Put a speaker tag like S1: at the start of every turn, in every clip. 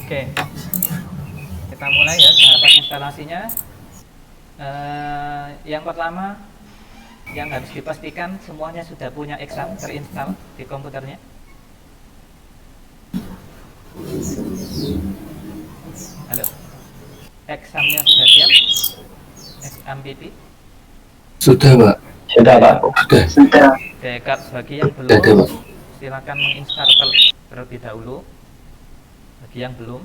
S1: Oke, kita mulai ya tahapan instalasinya. Yang pertama, yang harus dipastikan semuanya sudah punya exam terinstall di komputernya. Halo, examnya sudah siap? XAMPP?
S2: Sudah, Pak.
S3: Sudah, Pak.
S2: Sudah.
S1: Oke, bagi yang
S2: Sudah ada,
S1: belum,
S2: Pak.
S1: silakan menginstal terlebih dahulu. Bagi yang belum,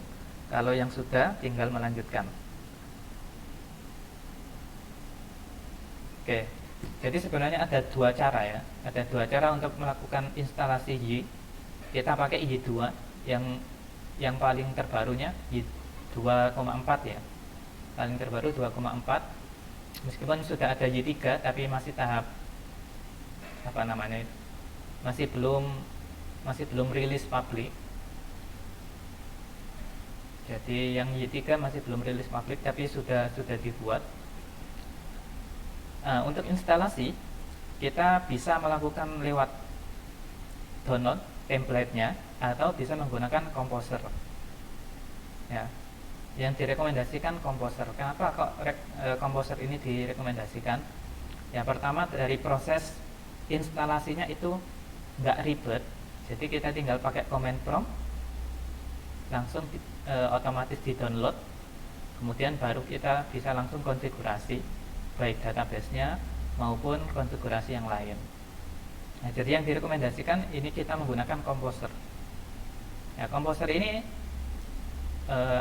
S1: kalau yang sudah, tinggal melanjutkan. Oke, jadi sebenarnya ada dua cara ya. Ada dua cara untuk melakukan instalasi Y. Kita pakai Y2 yang paling terbarunya Y2,4 ya. Paling terbaru 2,4. Meskipun sudah ada Y3 tapi masih tahap apa namanya itu? Masih belum rilis publik. Jadi yang Y3 masih belum rilis publik tapi sudah dibuat. Untuk instalasi kita bisa melakukan lewat download template-nya atau bisa menggunakan Composer. Ya. Yang direkomendasikan Composer. Kenapa kok Composer ini direkomendasikan? Ya, pertama dari proses instalasinya itu nggak ribet. Jadi kita tinggal pakai command prompt langsung otomatis di download. Kemudian baru kita bisa langsung konfigurasi baik database-nya maupun konfigurasi yang lain. Nah, jadi yang direkomendasikan ini kita menggunakan Composer. Ya, Composer ini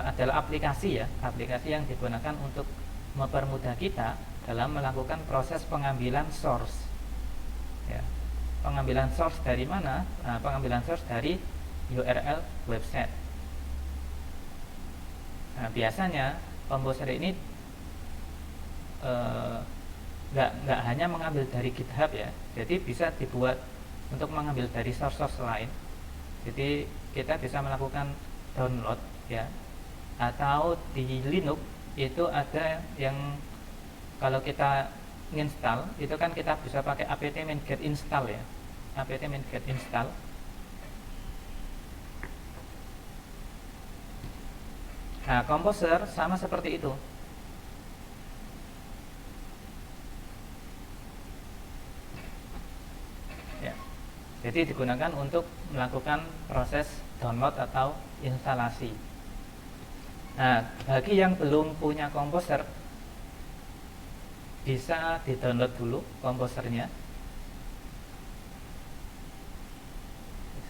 S1: adalah aplikasi yang digunakan untuk mempermudah kita dalam melakukan proses pengambilan source. Ya, pengambilan source dari mana? Nah, pengambilan source dari URL website. Nah, biasanya Composer ini nggak hanya mengambil dari GitHub ya, jadi bisa dibuat untuk mengambil dari source lain. Jadi kita bisa melakukan download ya, atau di Linux itu ada yang kalau kita install itu kan kita bisa pakai apt-get get install ya, apt-get get install. Nah, Composer sama seperti itu. Jadi digunakan untuk melakukan proses download atau instalasi. Nah, bagi yang belum punya Composer, bisa di-download dulu Composernya.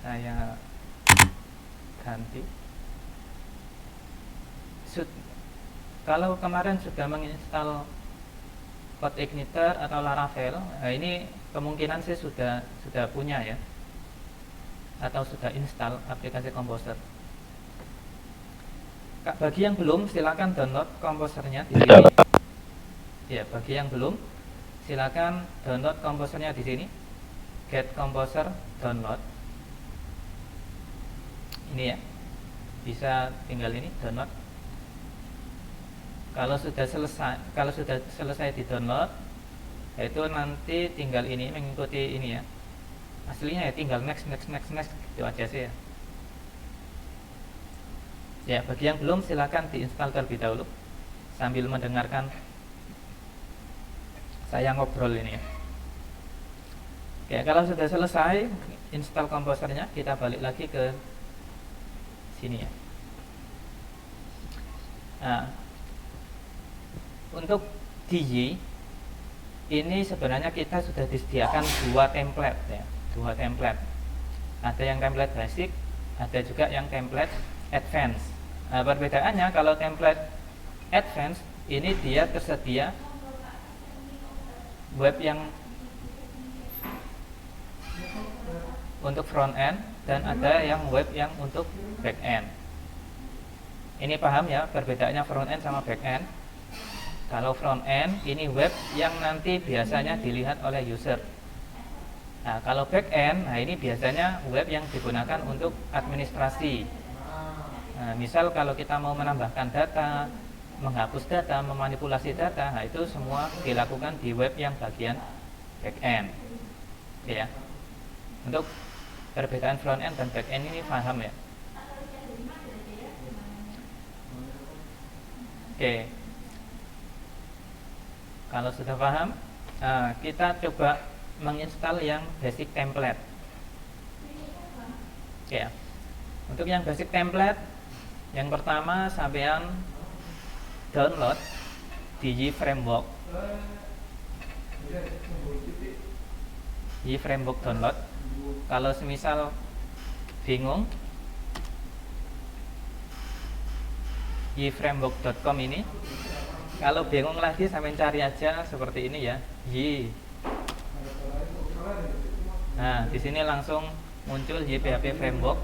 S1: Saya ganti. Kalau kemarin sudah menginstal CodeIgniter atau Laravel, nah ini kemungkinan sih sudah punya ya, atau sudah install aplikasi Composer. Bagi yang belum, silakan download Composernya di sini. Ya, bagi yang belum, silakan download Composernya di sini. Get Composer download. Ini ya, bisa tinggal ini download. Kalau sudah selesai di download, itu nanti tinggal ini mengikuti ini ya. Aslinya ya tinggal next gitu aja sih ya. Ya, bagi yang belum silakan diinstal terlebih dahulu sambil mendengarkan saya ngobrol ini ya. Oke, kalau sudah selesai install Composernya, kita balik lagi ke sini ya. Nah, untuk DJ ini sebenarnya kita sudah disediakan dua template ya, dua template. Ada yang template basic, ada juga yang template advance. Nah, perbedaannya kalau template advance ini dia tersedia web yang untuk front end dan ada yang web yang untuk back end. Ini paham ya perbedaannya front end sama back end? Kalau front end ini web yang nanti biasanya dilihat oleh user. Nah, kalau back end, nah ini biasanya web yang digunakan untuk administrasi. Nah, misal kalau kita mau menambahkan data, menghapus data, memanipulasi data, nah itu semua dilakukan di web yang bagian back end. Ya. Untuk perbedaan front end dan back end ini paham ya? Oke, kalau sudah paham, kita coba menginstal yang basic template. Oke, untuk yang basic template, yang pertama sampean download di YFramework. YFramework download. Kalau semisal bingung, yframework.com ini. Kalau bingung lagi sampai cari aja seperti ini ya, Y. Nah, di sini langsung muncul YPHP Framework.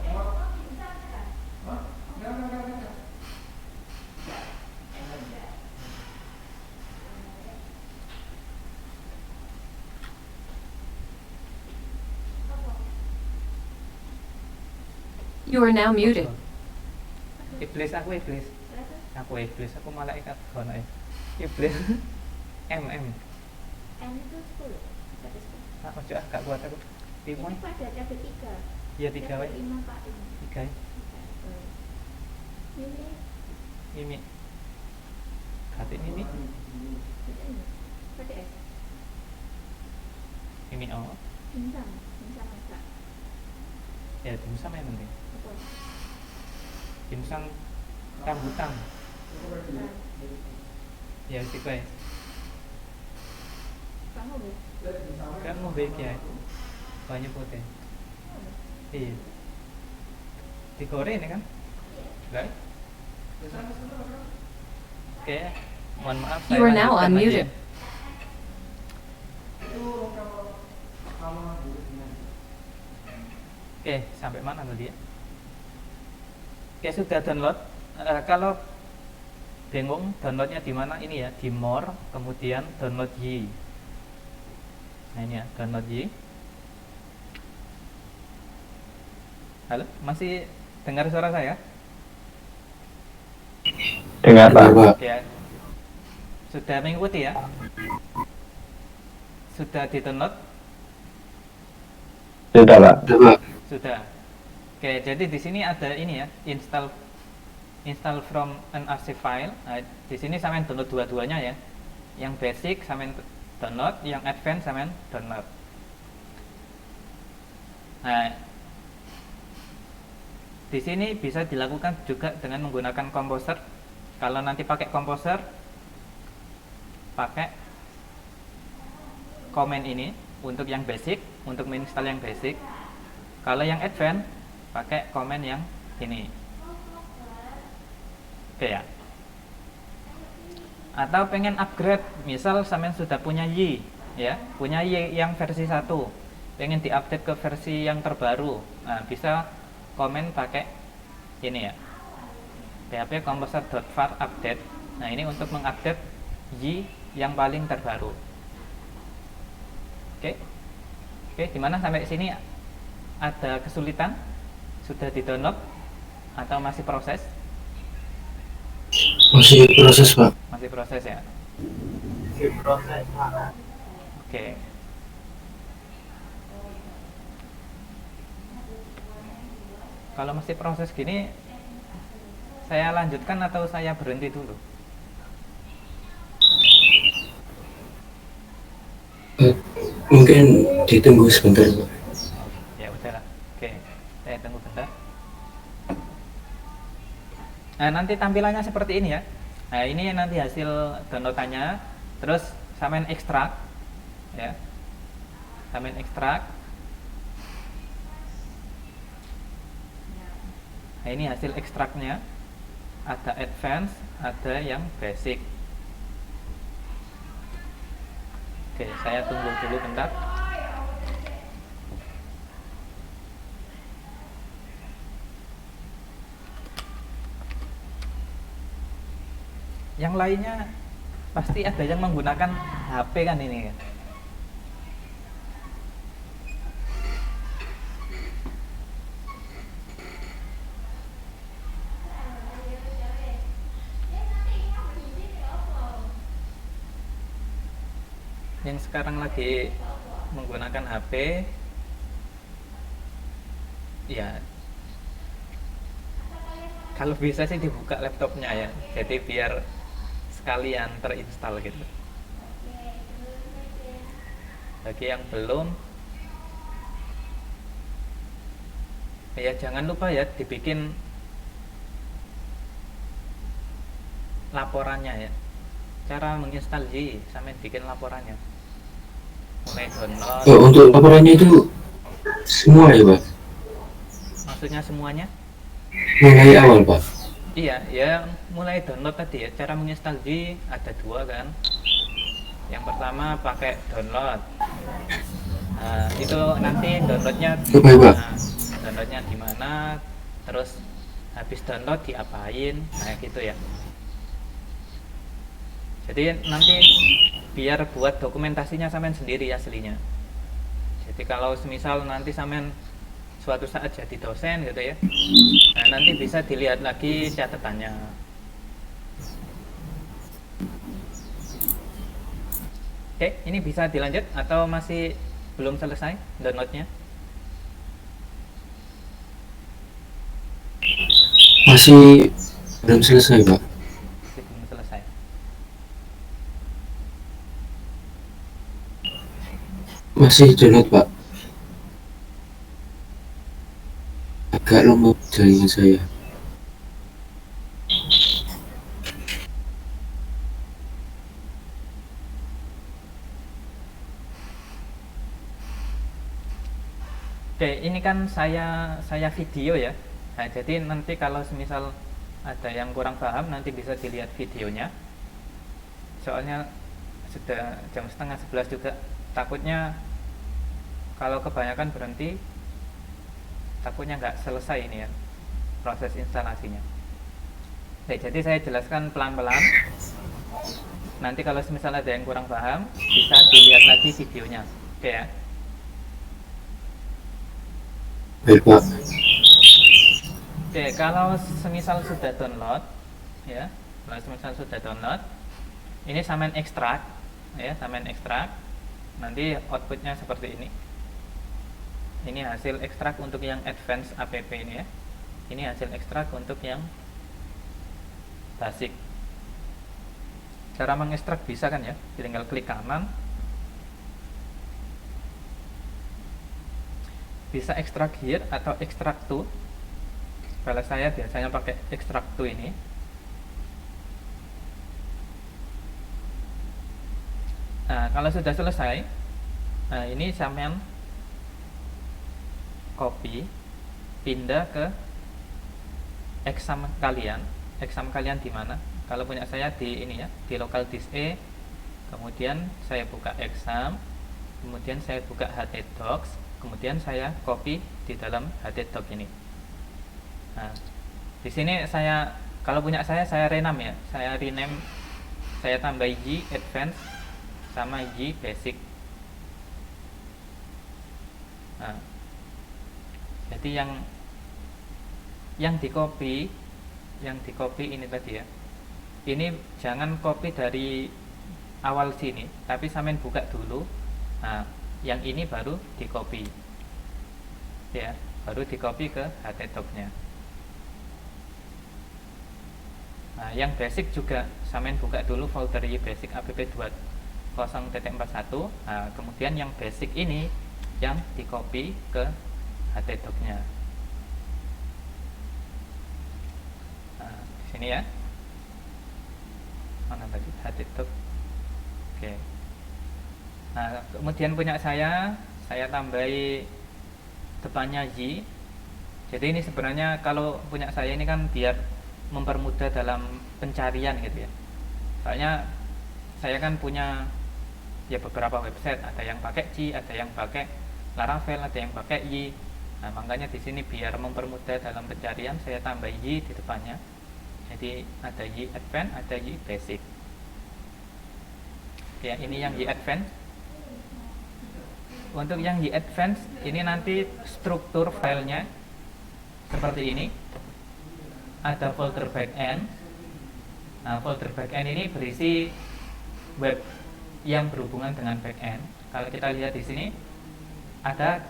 S3: You are now muted.
S1: Iblis, aku malaikat kono iblis. MM.
S4: N itu 10. Berarti 10.
S1: Ojo gak kuat aku.
S4: Ini
S1: Pimoy.
S4: pada cabai 3.
S1: Ya 3 wae.
S4: 5 Pak ini.
S1: 3.
S4: Ini
S1: Mimi. Kate Mimi.
S4: pada S.
S1: Mimi oh.
S4: Bintang enggak.
S1: Ya dimsum yang penting.
S4: Apa?
S1: Dimsum rambutan. Ya wis iku ae.
S4: Kamu Bu?
S1: Kamu baik ya. Banyak putih. Iya. Digoreng ini kan? Baik. Oke, mohon maaf.
S3: You are now
S1: lanjutkan lagi
S3: unmuted.
S1: ya. Oke, sampai mana tadi ya? Oke, sudah download. Kalau bingung downloadnya di mana, ini ya, di More, kemudian download Y. Nah ini ya, download Y. Halo, masih dengar suara saya?
S5: Dengar Pak.
S2: Pak.
S1: Oke, sudah mengikuti ya? Sudah di download?
S5: Sudah Pak.
S2: Sudah Pak.
S1: Sudah. Oke, jadi di sini ada ini ya, install from an archive file. Nah, di sini sampean download dua-duanya ya. Yang basic sampean download, yang advance sampean download. Nah, di sini bisa dilakukan juga dengan menggunakan Composer. Kalau nanti pakai Composer, pakai komen ini untuk yang basic, untuk menginstal yang basic. Kalau yang advance, pakai komen yang ini. Oke ya. Atau pengen upgrade, misal sampean sudah punya Y, ya, punya Y yang versi 1, pengen diupdate ke versi yang terbaru. Nah, bisa komen pakai ini ya. PHP composer.var update. Nah, ini untuk mengupdate Y yang paling terbaru. Oke. Oke, gimana sampai sini? Ada kesulitan? Sudah di-download atau masih proses?
S2: Masih proses Pak.
S1: Masih proses ya. Oke. Kalau masih proses gini, saya lanjutkan atau saya berhenti dulu?
S2: Mungkin ditunggu sebentar Pak.
S1: Ya udahlah. Oke, saya tunggu bentar. Nah, nanti tampilannya seperti ini ya. Nah, ini nanti hasil downloadannya. Terus sampean ekstrak ya. Sampean ekstrak. Nah, ini hasil ekstraknya. Ada advance, ada yang basic. Oke, saya tunggu dulu bentar. Yang lainnya pasti ada yang menggunakan HP kan ini ya. Yang sekarang lagi menggunakan HP ya, kalau bisa sih dibuka laptopnya ya, jadi biar sekalian terinstall gitu. Bagi yang belum, ya jangan lupa ya dibikin laporannya ya. Cara menginstal Yi sampai bikin laporannya. Mulai download.
S2: Untuk laporannya itu semua ya Pak?
S1: Maksudnya semuanya?
S2: Mulai awal Pak?
S1: Iya, ya mulai download tadi ya. Cara menginstal Yi ada dua kan. Yang pertama pakai download. Nah, itu nanti downloadnya
S2: Oke, Pak.
S1: downloadnya di mana, terus habis download diapain, nah gitu ya. Jadi nanti biar buat dokumentasinya sampean sendiri aslinya. Jadi kalau semisal nanti sampean suatu saat jadi dosen gitu ya, nah nanti bisa dilihat lagi catatannya. Oke, ini bisa dilanjut atau masih belum selesai downloadnya?
S2: Masih belum selesai Pak?
S1: Masih belum selesai.
S2: Masih download Pak? Agak lemot jaringan saya.
S1: Oke, ini kan saya video ya. Nah, jadi nanti kalau semisal ada yang kurang paham nanti bisa dilihat videonya. Soalnya sudah jam setengah 11 juga. Takutnya kalau kebanyakan berhenti, takutnya nggak selesai ini ya proses instalasinya. Oke, jadi saya jelaskan pelan-pelan. Nanti kalau semisal ada yang kurang paham, bisa dilihat lagi videonya. Oke ya.
S2: Baik Pak.
S1: Oke, kalau semisal sudah download, ya, kalau semisal sudah download, ini sampean ekstrak, ya, sampean ekstrak, nanti outputnya seperti ini. Ini hasil ekstrak untuk yang advance app ini ya. Ini hasil ekstrak untuk yang basic. Cara mengekstrak bisa kan ya? Tinggal klik kanan. Bisa ekstrak here atau ekstrak to. Kalau saya biasanya pakai ekstrak to ini. Nah, kalau sudah selesai, nah ini sampean copy, pindah ke exam kalian. Exam kalian di mana? Kalau punya saya di ini ya, di local disk E. Kemudian saya buka exam, kemudian saya buka htdocs, kemudian saya copy di dalam htdoc ini. Nah, di sini saya kalau punya saya rename ya, saya rename, saya tambah Y advance sama Y basic. Nah, jadi yang di copy ini tadi ya. Ini jangan copy dari awal sini, tapi sampean buka dulu. Nah, yang ini baru di copy. Ya, baru di copy ke htdoc-nya. Nah, yang basic juga sampean buka dulu folder Y basic app 20.41. Nah, kemudian yang basic ini yang di copy ke htdoc-nya. Nah, di sini ya. Mana tadi htdoc? Oke. Nah, kemudian punya saya tambahi depannya Y. Jadi ini sebenarnya kalau punya saya ini kan biar mempermudah dalam pencarian gitu ya. Soalnya saya kan punya ya beberapa website, ada yang pakai C, ada yang pakai Laravel, ada yang pakai Y. Nah, makanya di sini biar mempermudah dalam pencarian saya tambah Y di depannya. Jadi ada Y advance, ada Y basic. Ya, ini yang Y advance. Untuk yang Y advance ini nanti struktur filenya seperti ini. Ada folder backend. Nah, folder backend ini berisi web yang berhubungan dengan backend. Kalau kita lihat di sini ada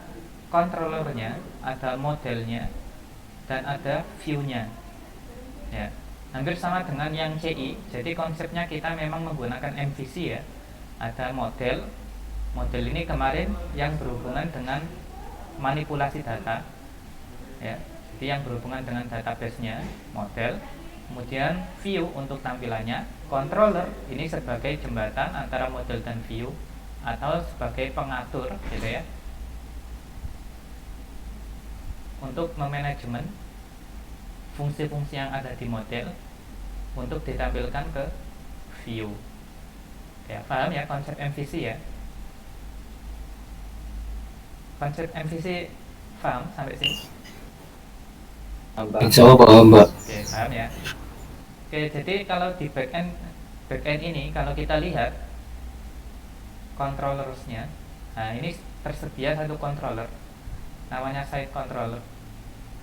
S1: controllernya, ada modelnya, dan ada view-nya. Ya. Hampir sama dengan yang CI. Jadi konsepnya kita memang menggunakan MVC ya. Ada model. Model ini kemarin yang berhubungan dengan manipulasi data. Ya. Jadi yang berhubungan dengan database-nya, model. Kemudian view untuk tampilannya, controller ini sebagai jembatan antara model dan view atau sebagai pengatur gitu ya. Untuk memanajemen fungsi-fungsi yang ada di model untuk ditampilkan ke view. Ya, paham ya konsep MVC ya? Konsep MVC paham sampai sini?
S2: Insya Allah paham Pak.
S1: Oke, paham ya. Oke, jadi kalau di backend ini kalau kita lihat controllersnya, nah ini tersedia satu controller namanya site controller.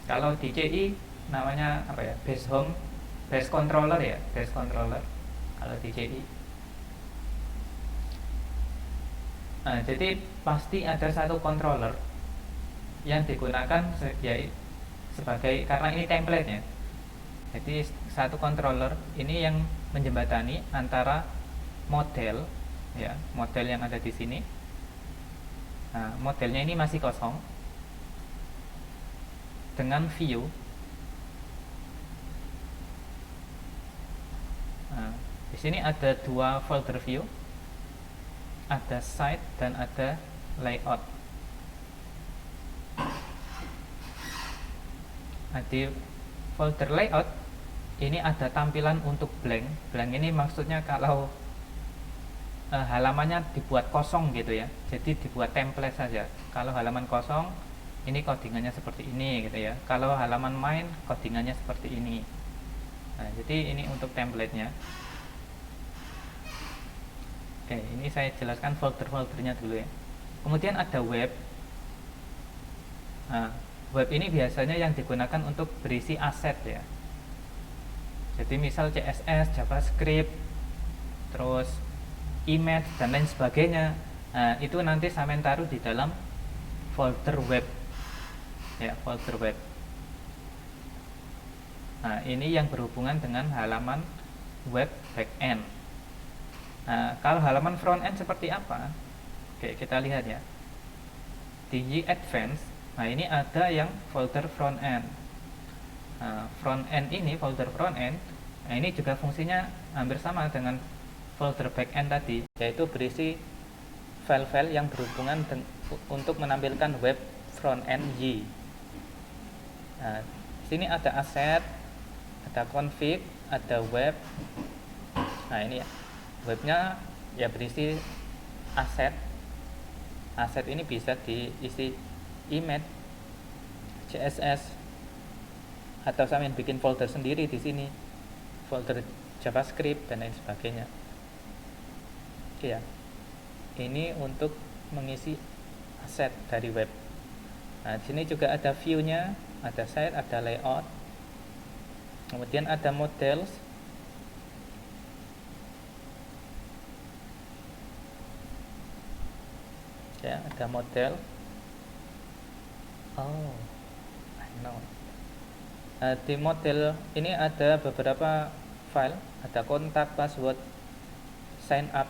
S1: Kalau di CI namanya apa ya? Base controller ya, base controller. Kalau di CI. Nah, jadi pasti ada satu controller yang digunakan sebagai karena ini template-nya. Jadi satu controller ini yang menjembatani antara model ya, model yang ada di sini. Nah, modelnya ini masih kosong dengan view. Nah, di sini ada dua folder view, ada site dan ada layout. Nah, di folder layout ini ada tampilan untuk blank. Blank ini maksudnya kalau halamannya dibuat kosong gitu ya. Jadi dibuat template saja. Kalau halaman kosong ini codingannya seperti ini gitu ya. Kalau halaman main codingannya seperti ini. Nah, jadi ini untuk template-nya. Oke, ini saya jelaskan folder-foldernya dulu ya. Kemudian ada web. Nah, web ini biasanya yang digunakan untuk berisi aset ya. Jadi misal CSS, JavaScript, terus image dan lain sebagainya. Nah, itu nanti saya taruh di dalam folder web. Ya, folder web. Nah, ini yang berhubungan dengan halaman web backend. Nah, kalau halaman front end seperti apa? Oke, kita lihat ya. Di Y-Advance, nah ini ada yang folder front end. Nah, front end ini, folder front end, nah ini juga fungsinya hampir sama dengan folder backend tadi, yaitu berisi file-file yang berhubungan untuk menampilkan web front end Y. Nah, sini ada aset, ada config, ada web. Nah, ini ya. Webnya ya berisi aset. Aset ini bisa diisi image, CSS, atau saya bikin folder sendiri di sini, folder JavaScript dan lain sebagainya. Oke ya. Ini untuk mengisi aset dari web. Nah, di sini juga ada view-nya, ada site, ada layout. Kemudian ada models. Ya, ada model. Oh, I know. Di model ini ada beberapa file, ada kontak, password, sign up,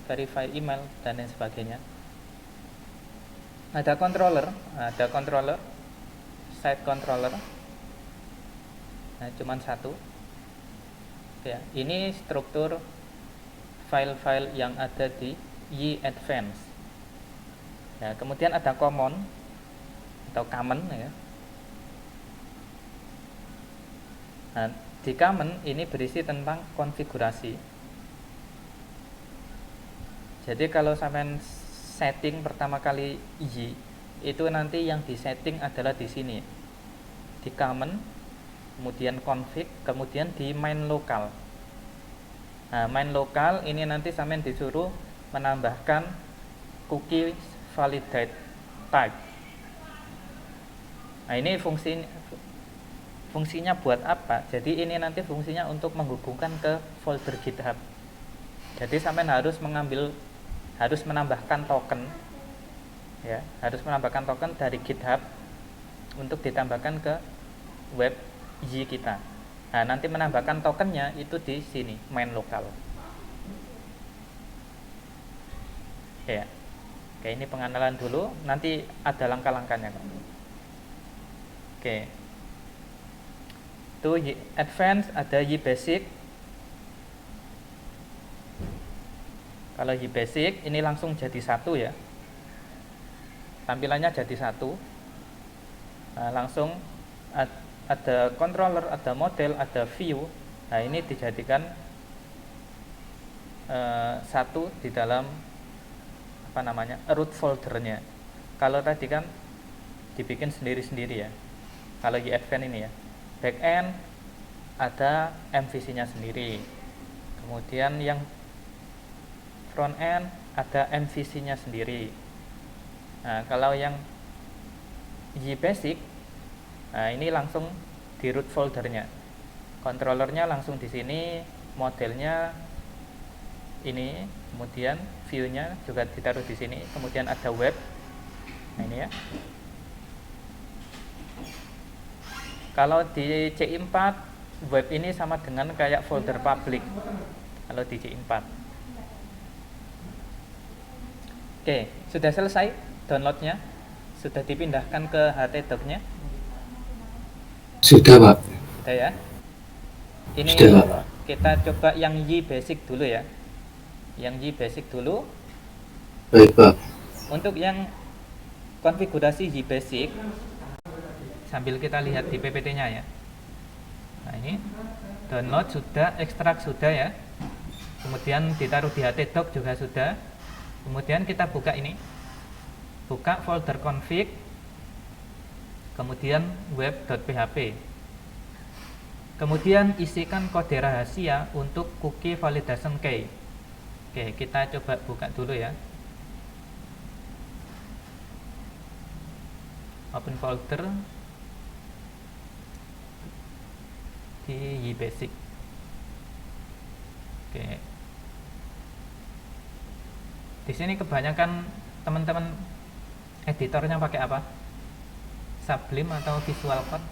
S1: verify email dan lain sebagainya. Ada controller, site controller. Nah, cuman satu. Ya, ini struktur file-file yang ada di Y-Advance. Ya, kemudian ada common atau common ya. Nah, di common ini berisi tentang konfigurasi. Jadi kalau sampai setting pertama kali Y, itu nanti yang disetting adalah di sini. Di common, kemudian config, kemudian di main lokal. Nah, main lokal ini nanti sampai disuruh menambahkan cookie validate type. Nah, ini fungsinya buat apa? Jadi ini nanti fungsinya untuk menghubungkan ke folder GitHub. Jadi sampean harus menambahkan token, ya, harus menambahkan token dari GitHub untuk ditambahkan ke web Y kita. Nah, nanti menambahkan tokennya itu di sini, main lokal. Ya. Oke, ini pengenalan dulu, nanti ada langkah-langkahnya. Oke. Itu Y advance, ada Y basic. Kalau Y basic ini langsung jadi satu ya. Tampilannya jadi satu. Nah, langsung ada controller, ada model, ada view. Nah, ini dijadikan satu di dalam root foldernya. Kalau tadi kan dibikin sendiri-sendiri ya. Kalau Y advance ini ya, backend ada MVC-nya sendiri. Kemudian yang front end ada MVC-nya sendiri. Nah, kalau yang Y basic, nah ini langsung di root foldernya. Controllernya langsung di sini, modelnya ini, kemudian view-nya juga ditaruh di sini, kemudian ada web. Nah, ini ya. Kalau di C4 web ini sama dengan kayak folder public. Kalau di C4. Oke, sudah selesai downloadnya? Sudah dipindahkan ke htdoc-nya?
S2: Sudah Pak.
S1: Sudah ya? Ini
S2: Sudah Pak.
S1: kita coba yang Y basic dulu ya. Yang Y basic dulu.
S2: Baik Pak.
S1: Untuk yang konfigurasi Y basic, sambil kita lihat di PPT-nya ya. Nah, ini download sudah, ekstrak sudah ya. Kemudian ditaruh di htdoc juga sudah. Kemudian kita buka ini, buka folder config, kemudian web.php, kemudian isikan kode rahasia untuk cookie validation key. Oke, kita coba buka dulu ya. Open folder di Y basic. Oke. Di sini kebanyakan teman-teman editornya pakai apa? Sublime atau Visual Code?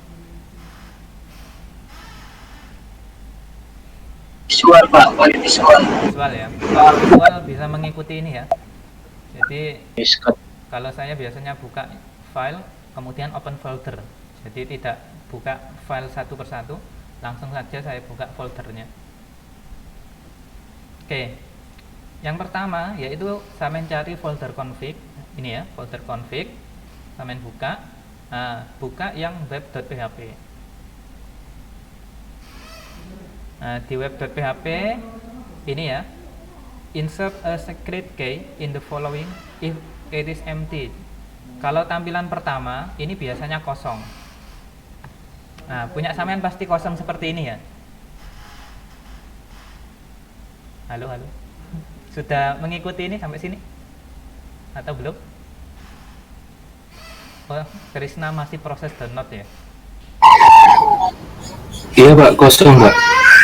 S5: Visual Pak, pakai visual.
S1: Visual ya. Kalau visual bisa mengikuti ini ya. Jadi
S5: Discord.
S1: kalau saya biasanya buka file, kemudian open folder. Jadi tidak buka file satu persatu, langsung saja saya buka foldernya. Oke. Yang pertama yaitu saya mencari folder config. Ini ya, folder config. Saya buka. Nah, buka yang web.php. Nah, di web.php ini ya, insert a secret key in the following if it is empty. Kalau tampilan pertama ini biasanya kosong. Nah, punya sampean pasti kosong seperti ini ya. Halo. Sudah mengikuti ini sampai sini? Atau belum? Oh, Krisna masih proses download ya?
S2: Iya Pak, kosong Pak.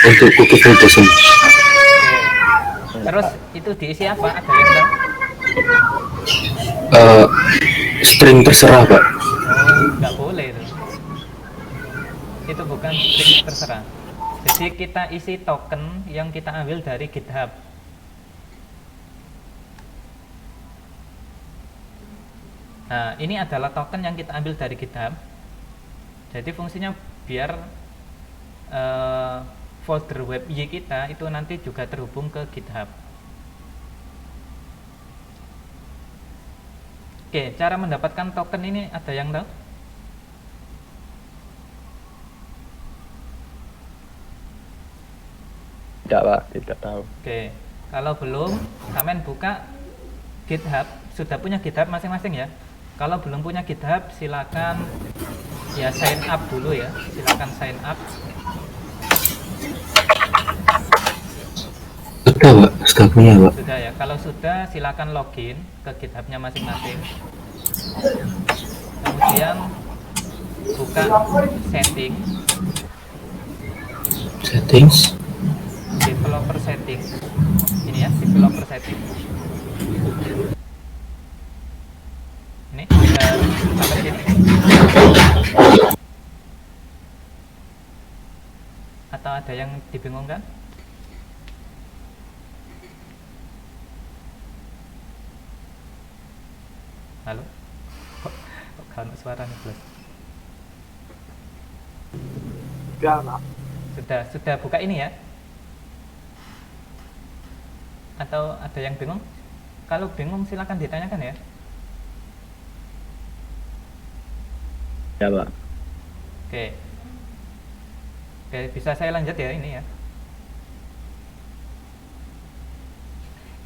S2: Untuk cookie validation.
S1: Oke. Terus itu diisi apa? Ada yang tahu?
S2: String terserah Pak.
S1: Oh, nggak boleh itu. Itu bukan string terserah. Jadi kita isi token yang kita ambil dari GitHub. Nah, ini adalah token yang kita ambil dari GitHub. Jadi fungsinya biar folder web Y kita itu nanti juga terhubung ke GitHub. Oke, cara mendapatkan token ini ada yang tahu?
S5: Tidak Pak, tidak tahu.
S1: Oke, kalau belum, kalian buka GitHub. Sudah punya GitHub masing-masing ya? Kalau belum punya GitHub, silakan ya sign up dulu ya. Silakan sign up.
S2: Sudah Pak, sudah punya Pak.
S1: Sudah ya. Kalau sudah, silakan login ke GitHub-nya masing-masing. Kemudian buka setting,
S2: Settings.
S1: developer setting. Ini ya, developer setting. Ini sampai sini. Atau ada yang dibingungkan? Halo? Kok gak ada suara nih, Bos? Sudah buka ini ya? Atau ada yang bingung? Kalau bingung silakan ditanyakan ya.
S5: Ya, Pak.
S1: Oke. Oke, bisa saya lanjut ya ini ya.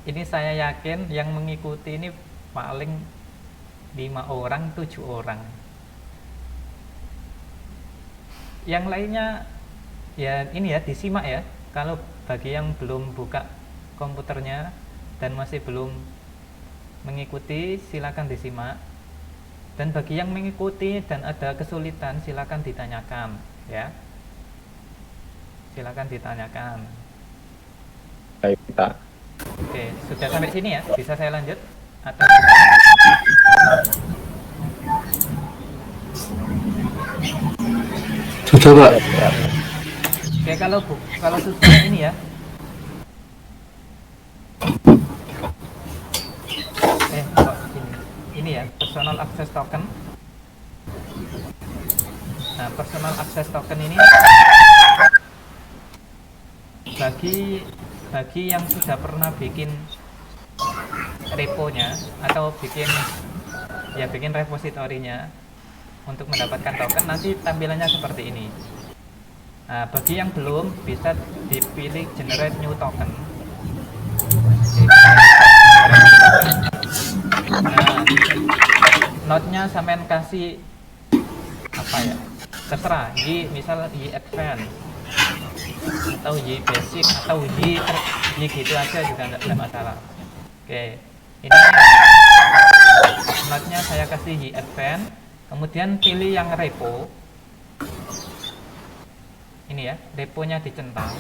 S1: Ini saya yakin yang mengikuti ini paling 5 orang, 7 orang. Yang lainnya ya ini ya disimak ya. Kalau bagi yang belum buka komputernya dan masih belum mengikuti, silakan disimak. Dan bagi yang mengikuti dan ada kesulitan, silakan ditanyakan ya. Silakan ditanyakan.
S5: Baik, Pak.
S1: Oke, sudah sampai sini ya? Bisa saya lanjut? Atau
S2: Sudah Pak.
S1: oke, kalau sudah ini ya. Kok ini ya, personal access token. Nah, personal access token ini bagi yang sudah pernah bikin reponya atau bikin repositorinya untuk mendapatkan token, nanti tampilannya seperti ini. Nah, bagi yang belum, bisa dipilih generate new token. Nah, node-nya sampean kasih apa ya? Terserah, misal Y advance atau Y basic atau Y gitu aja juga nggak ada masalah. Oke, ini node-nya saya kasih Y advance, kemudian pilih yang repo. Ini ya, reponya dicentang.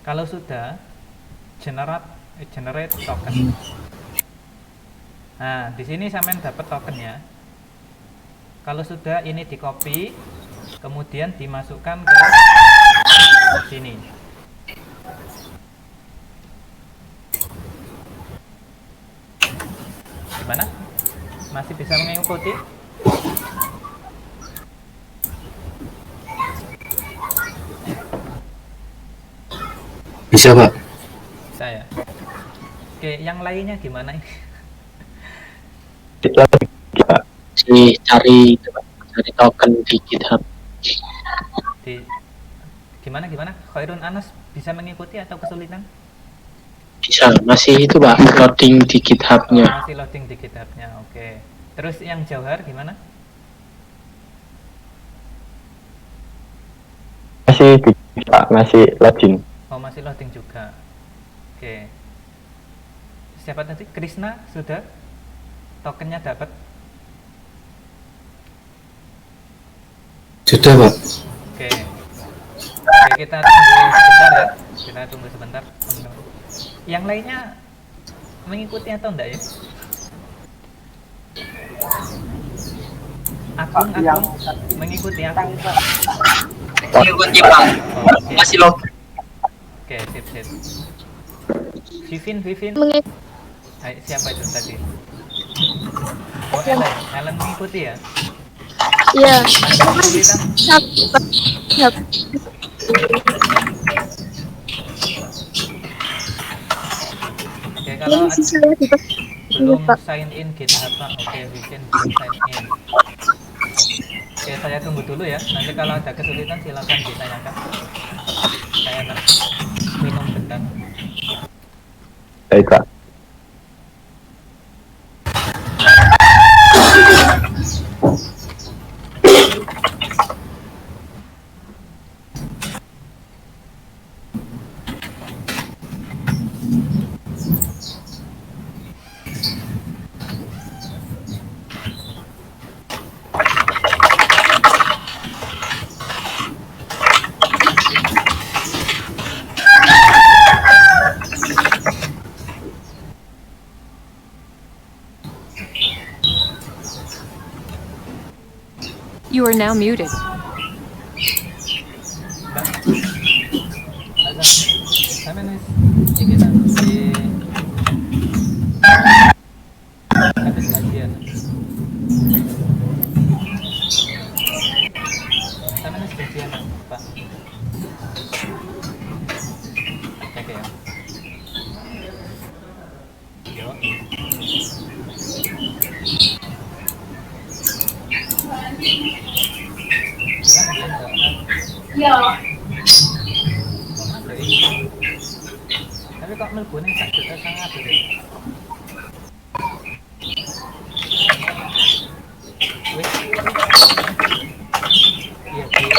S1: Kalau sudah generate token. Nah, di sini sampean dapat tokennya. Kalau sudah ini di copy, kemudian dimasukkan ke sini. Gimana? Masih bisa mengikuti?
S2: Bisa Pak.
S1: Saya. Oke, yang lainnya gimana ini?
S5: Itu Pak. Cari token di GitHub.
S1: Gimana? Khairun Anas bisa mengikuti atau kesulitan?
S5: Bisa, masih itu Pak, loading di GitHub-nya.
S1: Masih loading di GitHub-nya, oke. Terus yang Jauhar gimana?
S5: Masih Pak, masih loading.
S1: Oh, masih loading juga. Oke. Siapa tadi? Krishna sudah? Tokennya dapat?
S2: Sudah Pak.
S1: Oke. Oke, kita tunggu sebentar ya. Kita tunggu sebentar, teman-teman. Yang lainnya mengikuti atau enggak ya? Akung mengikuti aku.
S5: Mengikuti Pak.
S1: Oke.
S5: Masih loading.
S1: Oke, sip. Vivin. Hai, siapa itu tadi? Oh, Ellen mengikuti ya?
S6: Iya.
S1: Ada kesulitan?
S6: Siap.
S1: Oke, kalau
S6: Ini sih saya juga
S1: belum
S6: Pak.
S1: sign in GitHub Pak. Oke, Vivin belum sign in. Oke, saya tunggu dulu ya. Nanti kalau ada kesulitan silakan ditanyakan. Saya minum bentar.
S5: Baik Pak.
S3: You are now muted.
S1: Mbak, sama nih, iki ta, habis gajian. Sama nih gajian, Pak. Oke ya. Yo. Tapi kok melbune 1,5 juta deh. Wis. Iya, iya.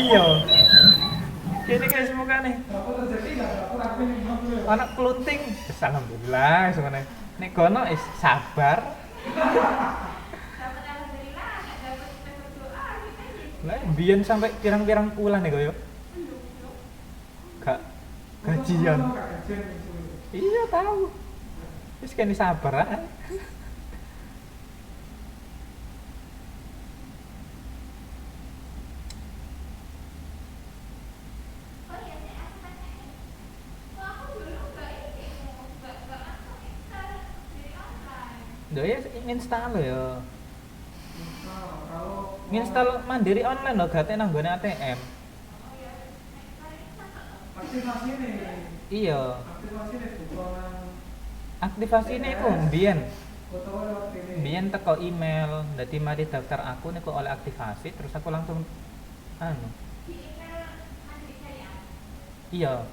S1: Iya. Kene guys mukane. Anak pelunting. Alhamdulillah semuanya. Nek kono is sabar. Lah biyen sampai pirang-pirang bulan nih koyo. Gak gajian. Iya tahu. Wis kene sabar ae. Ya install ya. Nginstal mandiri online lho, gak nang nggone ATM.
S7: Aktivasi nih.
S1: Iya.
S7: Aktivasi nih bukan.
S1: Aktivasi ini ku mbiyen.
S7: Foto lewat ini.
S1: Mbiyen teko email, dadi mari daftar akun iku oleh aktivasi terus aku langsung anu. Iya.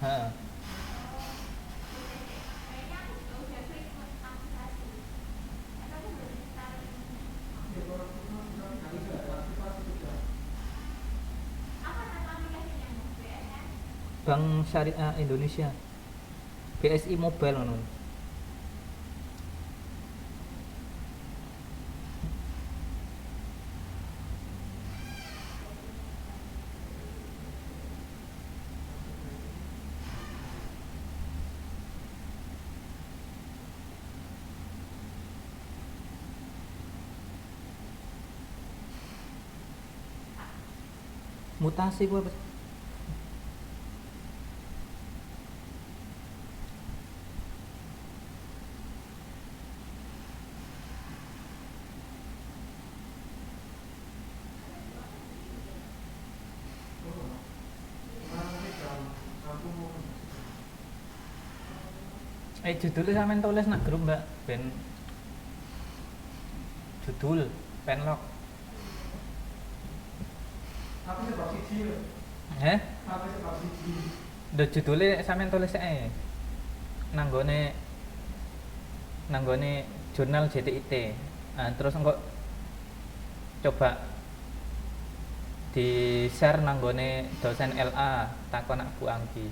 S1: Heeh. Bank Syariah Indonesia. BSI Mobile ngono. Mutasi gua judulnya sampean tulis nak grup Mbak ben judul penlock.
S7: Apa sih bab siji? Apa sih bab siji?
S1: Judulnya sampean tulis ae. Nanggone jurnal JTIT. Nah, terus engko coba di share nanggone dosen LA takon nak Bu Anggi.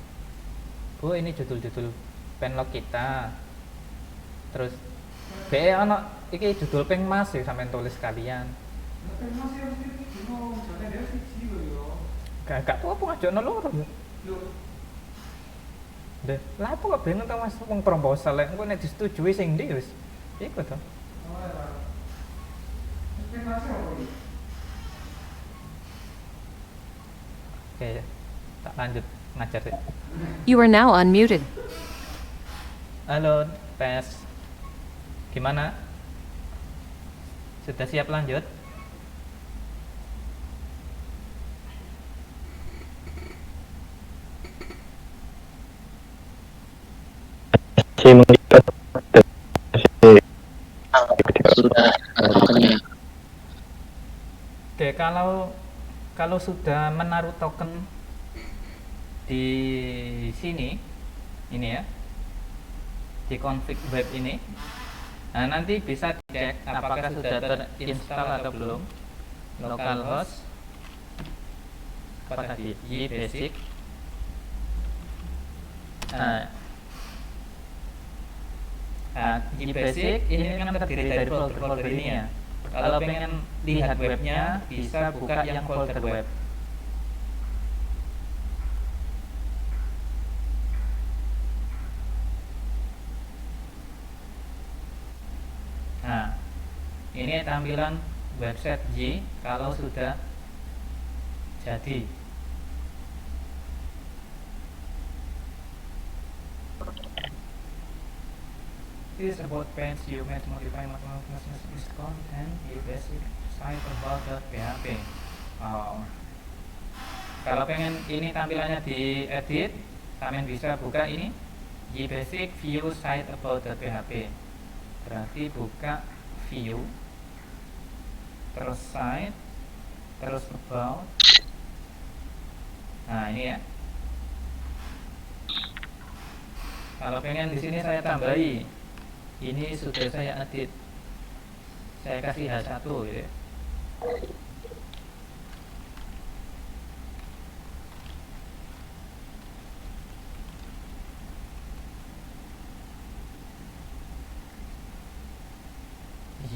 S1: Bu, ini judul-judul penlock kita. Terus be ana iki judul peng Mas ya sampean tulis sekalian.
S7: Peng Mas ya mesti dino jane dhewe siji lho yo.
S1: Gak apa ngajono loro ya.
S7: Lho.
S1: Deh, lah apa kok bingung ta Mas wong proposal lek engko nek disetujui sing ndi wis. Iku to.
S7: Oh ya. Peng Mas ya apa iki?
S1: Oke, tak lanjut ngajar sih.
S3: You are now unmuted.
S1: Halo, tes. Gimana? Sudah siap lanjut?
S2: masih mengikat
S5: sudah tokennya.
S1: Oke, kalau kalau sudah menaruh token di sini, ini ya, di config web ini, nah nanti bisa dicek apakah sudah terinstall atau belum localhost apa tadi YBasic. Nah, YBasic ini kan terdiri dari folder-folder ini ya. Kalau pengen lihat webnya, bisa buka yang folder web. Nah, ini tampilan website Y kalau sudah jadi. This is about page you made modify this content you basic site about .php. Wow. Kalau pengen ini tampilannya diedit, kalian bisa buka ini YBasic view site about .php. Berarti buka view, terus site, terus about. Nah ini ya. Kalau pengen di sini saya tambahi, ini sudah saya edit, saya kasih H1 ya.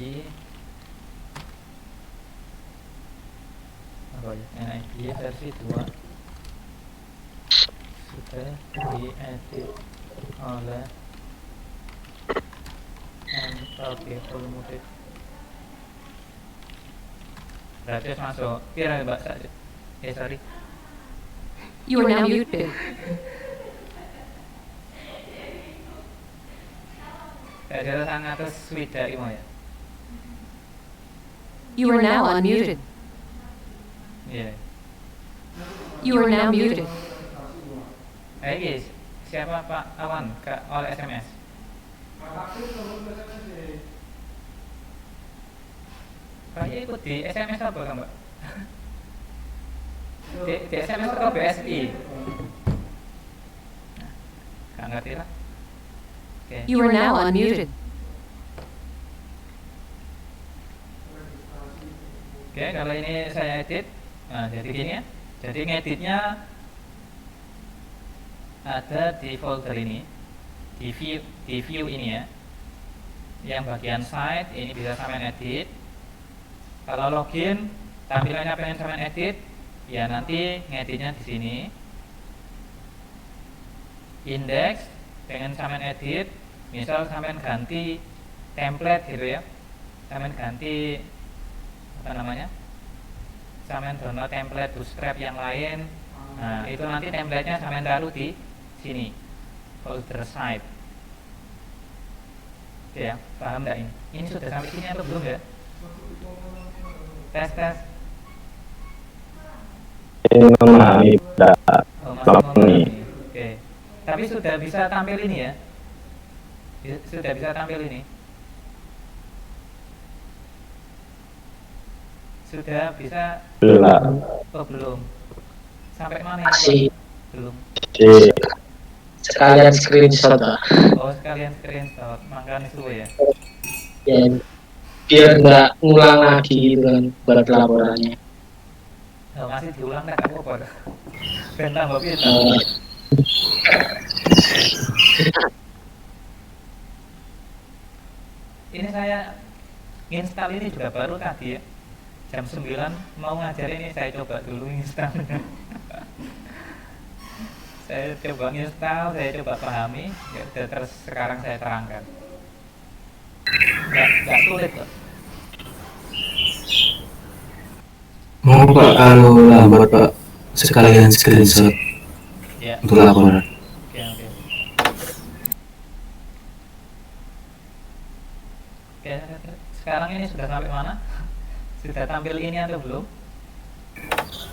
S1: Y apa ya? Y versi 2 sudah diedit oleh full motif. Berarti masuk kira Mbak saja. Sorry.
S3: You are now muted.
S1: Ada sangat swida imo ya.
S3: You are now unmuted.
S1: Iya.
S3: You are now muted.
S1: Guys, siapa Pak Awan oleh SMS? Kayaknya ikut di SMS apa kan Mbak? Di SMS atau BSI? Nggak ngerti lah. Oke.
S3: You are now unmuted.
S1: Oke, kalau ini saya edit, nah jadi gini ya. Jadi ngeditnya ada di folder ini, di view ini ya. Yang bagian site ini bisa sampai edit. Kalau login, tampilannya pengen sampai edit, ya nanti ngeditnya di sini. Index pengen sampai edit, misal sampai ganti template gitu ya, sampai ganti apa namanya, sampai download template bootstrap yang lain. Nah itu nanti template-nya sampai taruh di sini folder site. Oke ya, paham nggak ini? Ini sudah sampai sini atau belum ya? Tes.
S2: memahami pada
S1: Masih memahami. Oke. Tapi sudah bisa tampil ini ya? Sudah bisa tampil ini? Sudah bisa?
S2: belum
S1: Oh belum. Sampai mana ya?
S5: Masih
S1: Belum.
S2: di
S5: sekalian screenshot lah.
S1: Oh sekalian screenshot, makanya itu ya.
S5: Ya, biar nggak ngulang lagi gitu kan buat laporannya.
S1: Oh, masih diulang tak apa-apa. Ben tambah pinter. Ini saya install ini juga baru tadi ya. Jam 9 mau ngajar ini saya coba dulu install. Saya coba install, saya coba pahami, ya udah terus sekarang saya terangkan. Nggak sulit kok.
S2: mau Pak kalau lambat Pak sekalian screenshot
S1: Ya.
S2: untuk laporan.
S1: Oke. Oke, sekarang ini sudah sampai mana? Sudah tampil ini atau belum?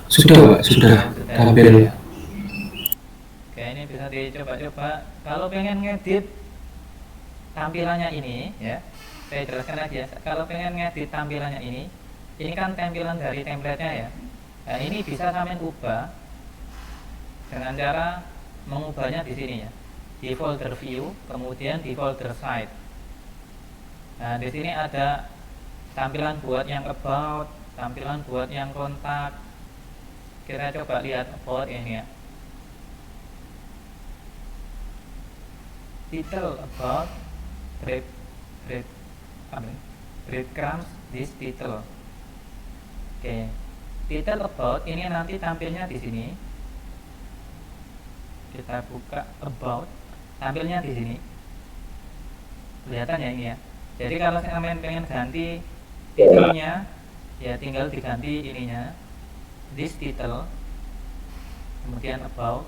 S2: Sudah Pak, sudah tampil.
S1: Ya. Oke, ini bisa dicoba-coba. Kalau pengen ngedit tampilannya ini ya, saya jelaskan aja. Kalau pengen ngedit tampilannya ini kan tampilan dari template-nya ya. Nah, ini bisa sampean ubah dengan cara mengubahnya di sini ya, di folder view, kemudian di folder site. Nah, di sini ada tampilan buat yang about, tampilan buat yang kontak. Kita coba lihat about ini ya. Title about breadcrumbs this title. Oke. Title about ini nanti tampilnya di sini. Kita buka about, tampilnya di sini. Kelihatan ya ini ya. Jadi kalau saya pengen ganti titelnya, ya tinggal diganti ininya, this title, kemudian about,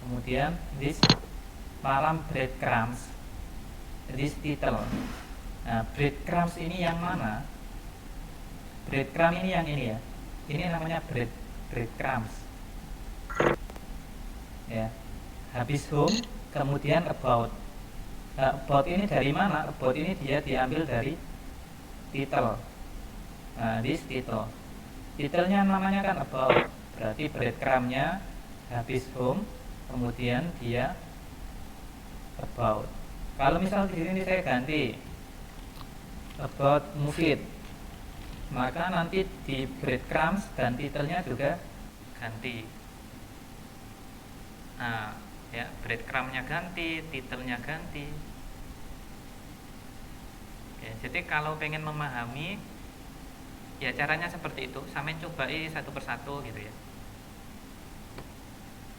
S1: kemudian this param breadcrumbs, this title. Nah, breadcrumbs ini yang mana? Breadcrumb ini yang ini ya. Ini namanya breadcrumbs. Ya. Habis home, kemudian about. Nah, about ini dari mana? About ini dia diambil dari title. Nah, this title. Titelnya namanya kan about. Berarti breadcrumbnya habis home, kemudian dia about. Kalau misal di sini saya ganti about Mufid, maka nanti di breadcrumbs dan titelnya juga ganti. Nah, ya, breadcrumbnya ganti, titelnya ganti. Ya, jadi kalau pengen memahami, ya caranya seperti itu. Sampai cobai satu persatu gitu ya.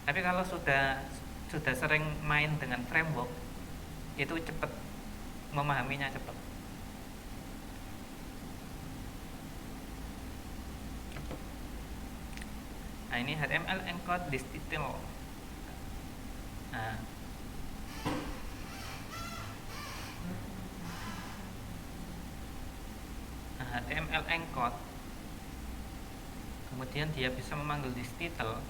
S1: Tapi kalau sudah sering main dengan framework, itu cepat, memahaminya cepat. Nah, ini HTML encode this title. Nah, HTML encode, kemudian dia bisa memanggil this title.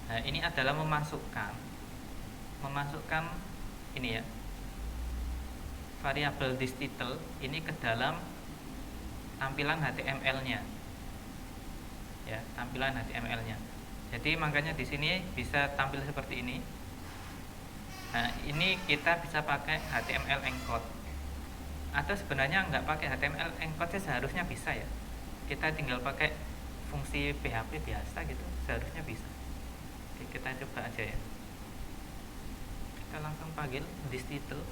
S1: Nah, ini adalah memasukkan ini ya, variabel this title ini ke dalam tampilan HTML-nya. Ya, tampilan HTML-nya. Jadi makanya di sini bisa tampil seperti ini. Nah, ini kita bisa pakai HTML encode. Atau sebenarnya nggak pakai HTML encode sih seharusnya bisa ya. Kita tinggal pakai fungsi PHP biasa gitu, seharusnya bisa. Oke, kita coba aja ya. Kita langsung panggil this title.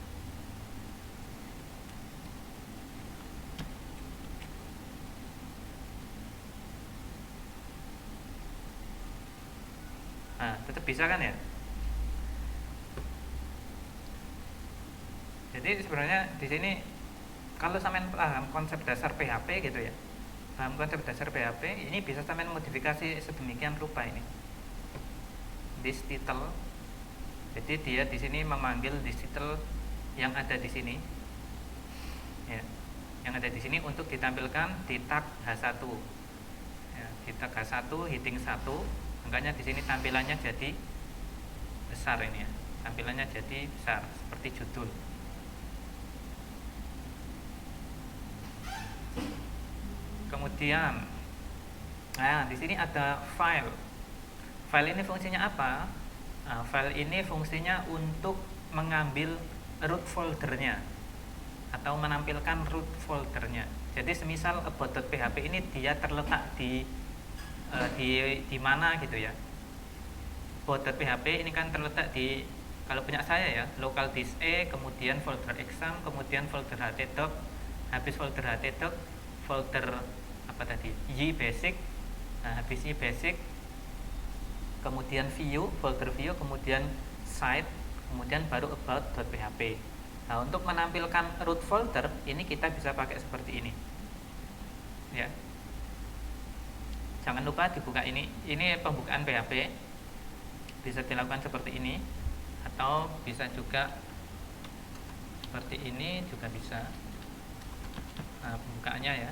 S1: Nah, tetap bisa kan ya? Jadi sebenarnya di sini kalau sampean paham konsep dasar PHP gitu ya, paham konsep dasar PHP, ini bisa sampean modifikasi sedemikian rupa ini. This title. Jadi dia di sini memanggil this title yang ada di sini, ya, yang ada di sini untuk ditampilkan di tag H1. Ya, di tag H1 heading 1. Makanya di sini tampilannya jadi besar ini ya. Tampilannya jadi besar seperti judul. Kemudian, nah di sini ada file. File ini fungsinya apa? Nah, file ini fungsinya untuk mengambil root foldernya atau menampilkan root foldernya. Jadi semisal about.php ini dia terletak di mana gitu ya. About.php ini kan terletak di, kalau punya saya ya, local disk E, kemudian folder exam, kemudian folder htdoc, habis folder htdoc, folder apa tadi, y basic. Nah, habis y basic, kemudian view, folder view, kemudian site, kemudian baru about.php. Nah, untuk menampilkan root folder ini kita bisa pakai seperti ini ya. Jangan lupa dibuka ini pembukaan PHP, bisa dilakukan seperti ini, atau bisa juga seperti ini juga bisa. Nah, pembukaannya ya.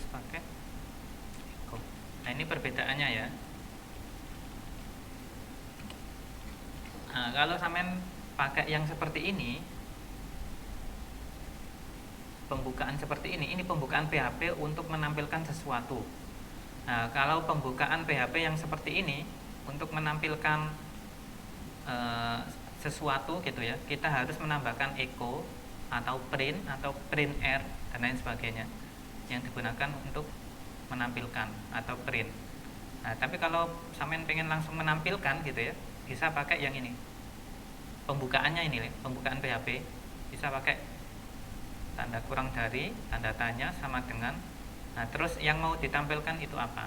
S1: harus pakai echo. Nah, ini perbedaannya ya. Nah, kalau sampean pakai yang seperti ini, pembukaan seperti ini pembukaan PHP untuk menampilkan sesuatu. Nah, kalau pembukaan PHP yang seperti ini untuk menampilkan sesuatu gitu ya, kita harus menambahkan echo atau print R dan lain sebagainya yang digunakan untuk menampilkan atau print. Nah, tapi kalau sampean pengen langsung menampilkan gitu ya, bisa pakai yang ini. Pembukaannya ini, pembukaan PHP bisa pakai tanda kurang dari, tanda tanya sama dengan. Nah, terus yang mau ditampilkan itu apa?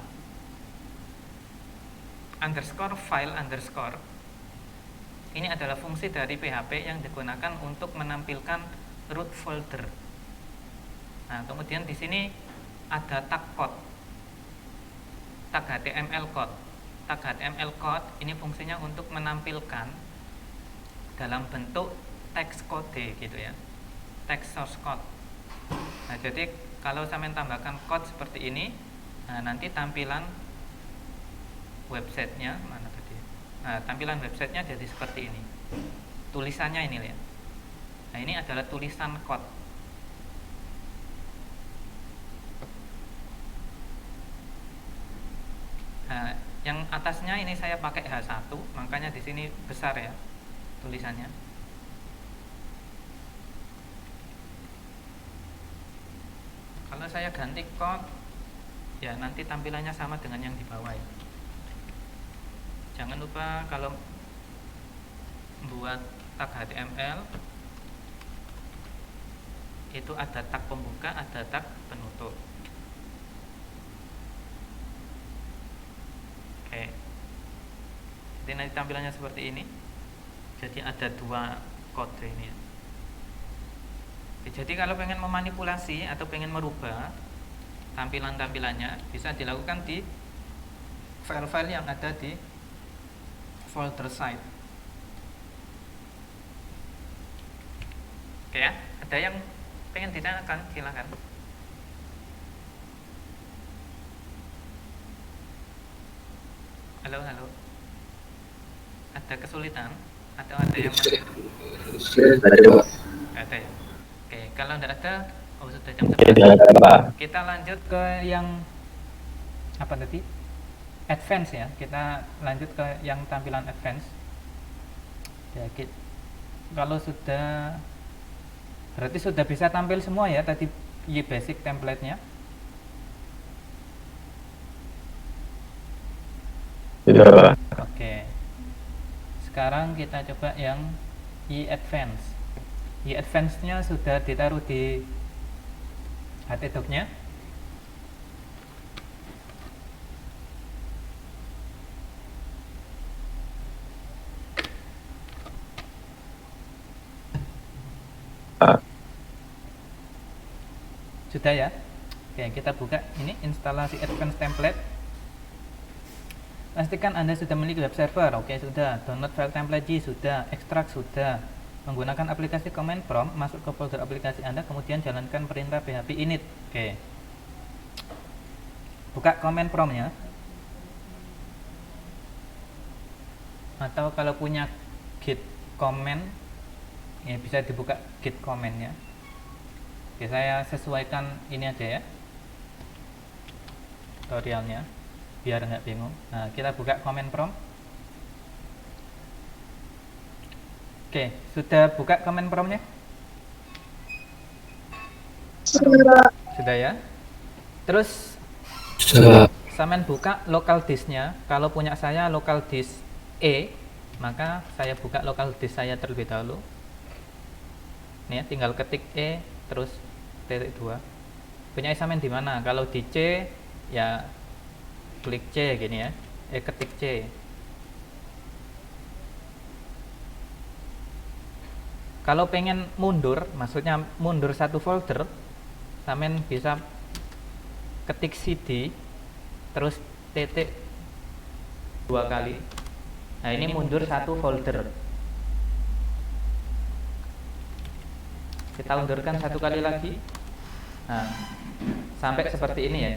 S1: Underscore file underscore. Ini adalah fungsi dari PHP yang digunakan untuk menampilkan root folder. Nah, kemudian di sini ada tag code, tag HTML code. Tag HTML code ini fungsinya untuk menampilkan dalam bentuk teks kode gitu ya, text source code. Nah, jadi kalau saya tambahkan code seperti ini, nah, nanti tampilan websitenya mana tadi? Nah, tampilan websitenya jadi seperti ini. Tulisannya ini lihat. Nah, ini adalah tulisan code. Nah, yang atasnya ini saya pakai H1, makanya di sini besar ya tulisannya. Kalau saya ganti code, ya nanti tampilannya sama dengan yang di bawah ya. Jangan lupa kalau buat tag HTML itu ada tag pembuka, ada tag penutup. Oke. Jadi nanti tampilannya seperti ini. Jadi ada dua kode ini ya. Jadi kalau pengen memanipulasi atau pengen merubah tampilan-tampilannya, bisa dilakukan di file-file yang ada di folder site. Oke ya, ada yang pengen ditanyakan, silakan. Halo. Ada kesulitan atau ada yang ada ya? Oke, kalau tidak ada, sudah jam 11. Kita lanjut ke yang apa tadi? Advance ya. Kita lanjut ke yang tampilan advance. Ya, kalau sudah berarti sudah bisa tampil semua ya tadi basic template-nya.
S2: Ya.
S1: Oke. Sekarang kita coba yang advance. Advance-nya sudah ditaruh di htdoc-nya. Sudah ya. Oke, kita buka ini instalasi advance template. Pastikan Anda sudah memiliki web server. Oke, sudah. Download file template G sudah. Ekstrak sudah. Menggunakan aplikasi command prompt, masuk ke folder aplikasi Anda, kemudian jalankan perintah php init. Oke. Buka command prompt-nya. Atau kalau punya git command, ya bisa dibuka git command-nya. Oke, saya sesuaikan ini aja ya tutorialnya biar nggak bingung. Nah, kita buka command prompt. Oke, sudah buka command prompt-nya? Sudah ya. Terus
S2: Sudah.
S1: sampean buka local disk-nya. Kalau punya saya local disk E, maka saya buka local disk saya terlebih dahulu. Nih ya, tinggal ketik E terus titik 2. Punya sampean di mana? Kalau di C ya klik C gini ya. Ketik C. Kalau pengen mundur, maksudnya mundur satu folder, sampean bisa ketik CD terus titik 2 kali. Nah, ini mundur satu folder. Kita undurkan satu kali lagi. Nah, sampai seperti ini ya.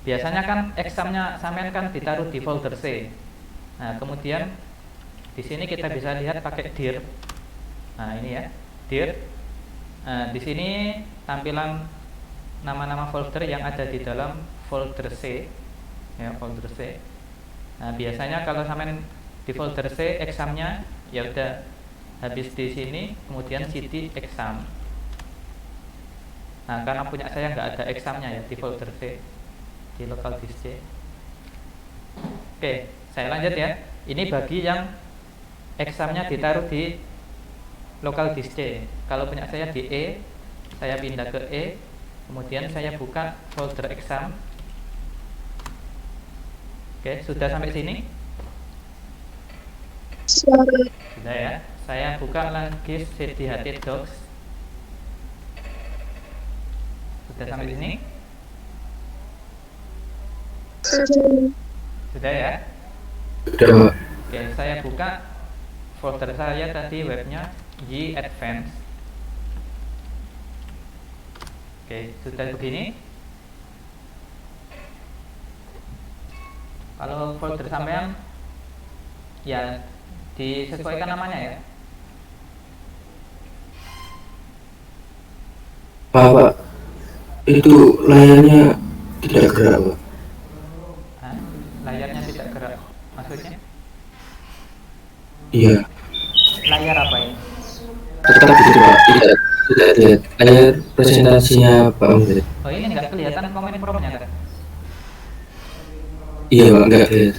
S1: Biasanya kan examnya sampean kan ditaruh di folder C. Nah, kemudian di sini kita bisa lihat pakai dir. Nah, ini ya, dir. Nah, di sini tampilan nama-nama folder yang ada di dalam folder C, ya, folder C. Nah, biasanya kalau sampean di folder C examnya ya udah habis di sini, kemudian cd exam. Nah, karena punya saya nggak ada examnya ya di folder C, di local disk C. Oke, saya lanjut ya. Ini bagi yang examnya ditaruh di local disk C. Kalau punya saya di E, saya pindah ke E, kemudian saya buka folder exam. Oke, sudah sampai sini? Sudah ya. Saya buka lagi cdht docs. Sudah sampai sini? Sudah ya.
S2: Sudah, Pak.
S1: Oke, saya buka folder saya tadi, webnya Y Advance. Oke, sudah begini. Kalau folder sampean ya disesuaikan namanya ya.
S2: Pak, itu layarnya tidak gerak, Pak.
S1: Hah? Layarnya tidak gerak. Maksudnya?
S2: Iya,
S1: Layar apa ini?
S2: tetap gitu, Pak. Tidak lihat layar presentasinya Pak Menteri.
S1: Oh, ini nggak kelihatan komen promnya kan?
S2: Iya, Pak, nggak lihat.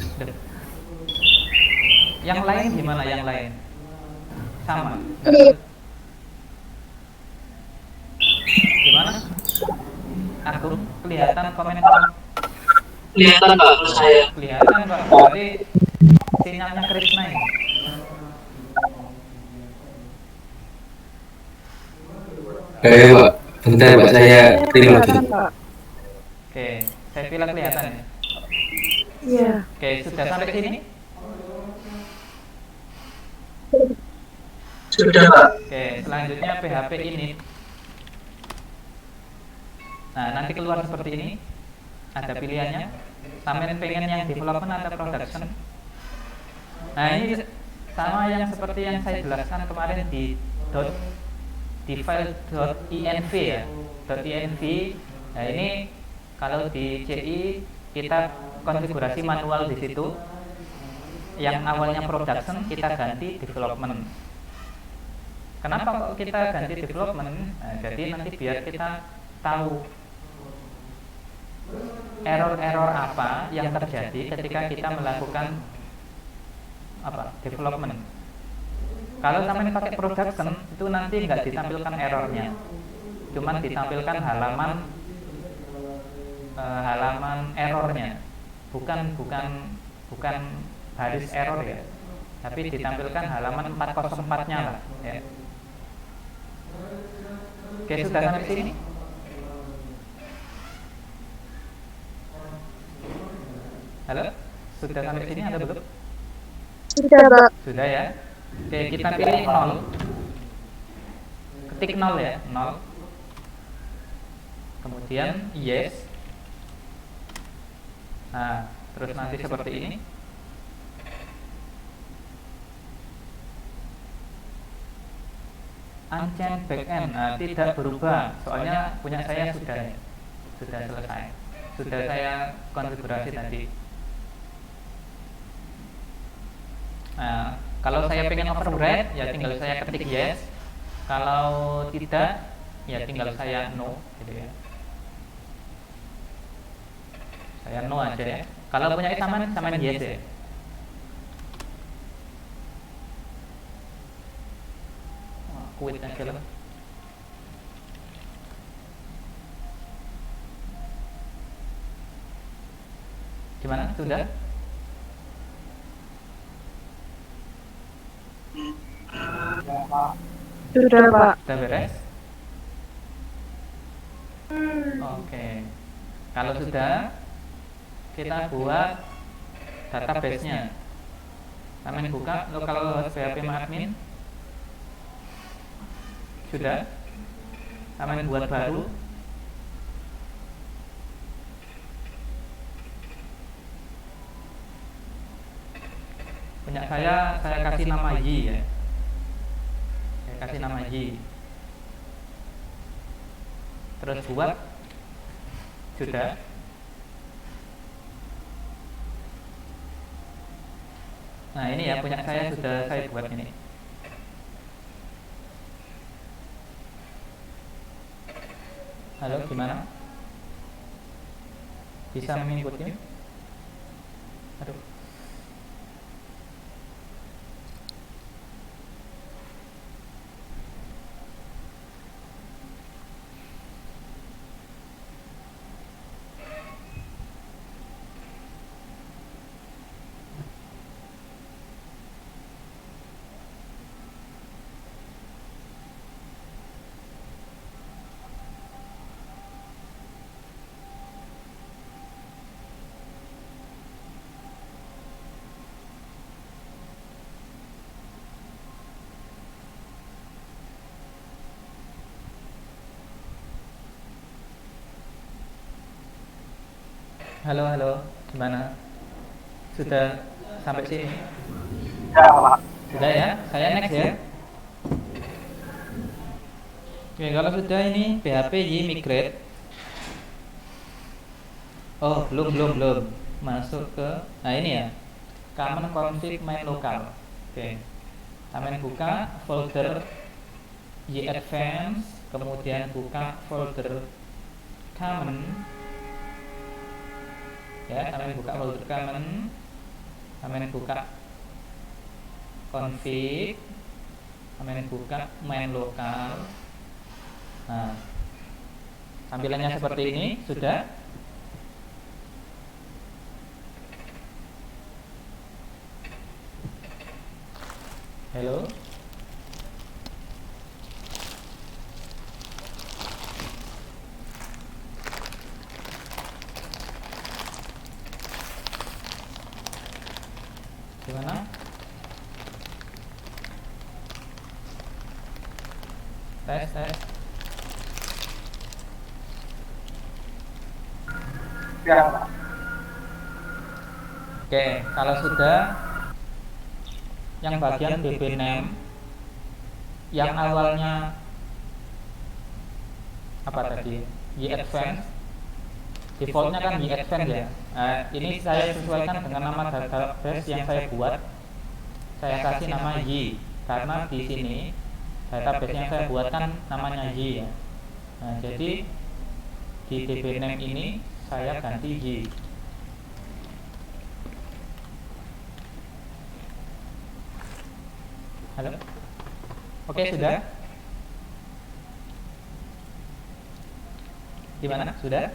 S1: Yang lain gimana? Yang lain sama? Nggak? Gimana? Aku kelihatan komen prom?
S5: Kelihatan Pak menurut saya.
S1: Kelihatan Pak. Berarti sinyalnya Krishna ini.
S2: Pak, bentar Pak, saya terima lagi.
S1: Oke, saya bilang kelihatan ya.
S6: Iya.
S1: Oke, sudah sampai ke sini?
S5: Sudah Pak.
S1: Oke, selanjutnya PHP init. Nah, nanti keluar seperti ini. Ada pilihannya. Sampai pengen yang development atau production. Nah, ini sama yang seperti yang saya jelaskan kemarin di file .env ya. .env. Nah, ini kalau di CI kita konfigurasi manual di situ. Yang awalnya production kita ganti development. Kenapa kok kita ganti development? Nah, jadi nanti biar kita tahu error-error apa yang terjadi ketika kita melakukan development. Kalau sampai pakai production itu nanti nggak ditampilkan errornya, cuman ditampilkan halaman errornya, bukan baris error ya, tapi ditampilkan halaman 404-nya lah ya. Oke, sudah sampai sini? Halo? Sudah sampai sini ada belum?
S6: Sudah, Pak.
S1: Sudah ya. Oke, kita pilih 0. Ketik 0 ya, 0. Kemudian yes. Nah, terus nanti seperti ini. Unchained backend, nah, tidak berubah. Soalnya punya saya sudah selesai. Sudah saya konfigurasi tadi. Nah, kalau saya pengen override ya tinggal saya ketik yes. Kalau tidak ya tinggal saya no gitu ya. Saya no aja ya. Kalau punya samain yes ya. Quit aja lah. Gimana? Sudah?
S6: Sudah, Pak.
S1: Sudah beres? Oke. Kalau sudah, kita buat database-nya. Kami buka localhost php admin. Sudah? Amin buat baru. Punya saya kasih nama Y ya. Saya kasih nama Y. Terus buat sudah. Nah ini ya punya saya sudah saya buat ini. Halo, gimana? Bisa mengikutnya? Aduh. Halo, halo, gimana? Sudah sampai sini? Sudah ya, saya next ya. Oke, kalau sudah ini PHP Y migrate. Oh, belum. Masuk ke, nah ini ya, common config main lokal. Oke, kalian buka folder Y advance, kemudian buka folder common. Ya, kalian buka folder common, kalian buka config, kalian buka main lokal. Nah, tampilannya seperti ini. Sudah. Halo. Gimana? Tes. Oke, kalau sudah yang bagian DB name yang awalnya apa tadi? Y advance. Defaultnya kan Y advance ya. Nah, ini saya sesuaikan dengan nama database yang saya buat. Saya kasih nama Y karena di sini database yang saya buat kan namanya Y ya. Nah, jadi di DB name ini saya ganti Y. Halo. Oke, sudah. Gimana? Sudah?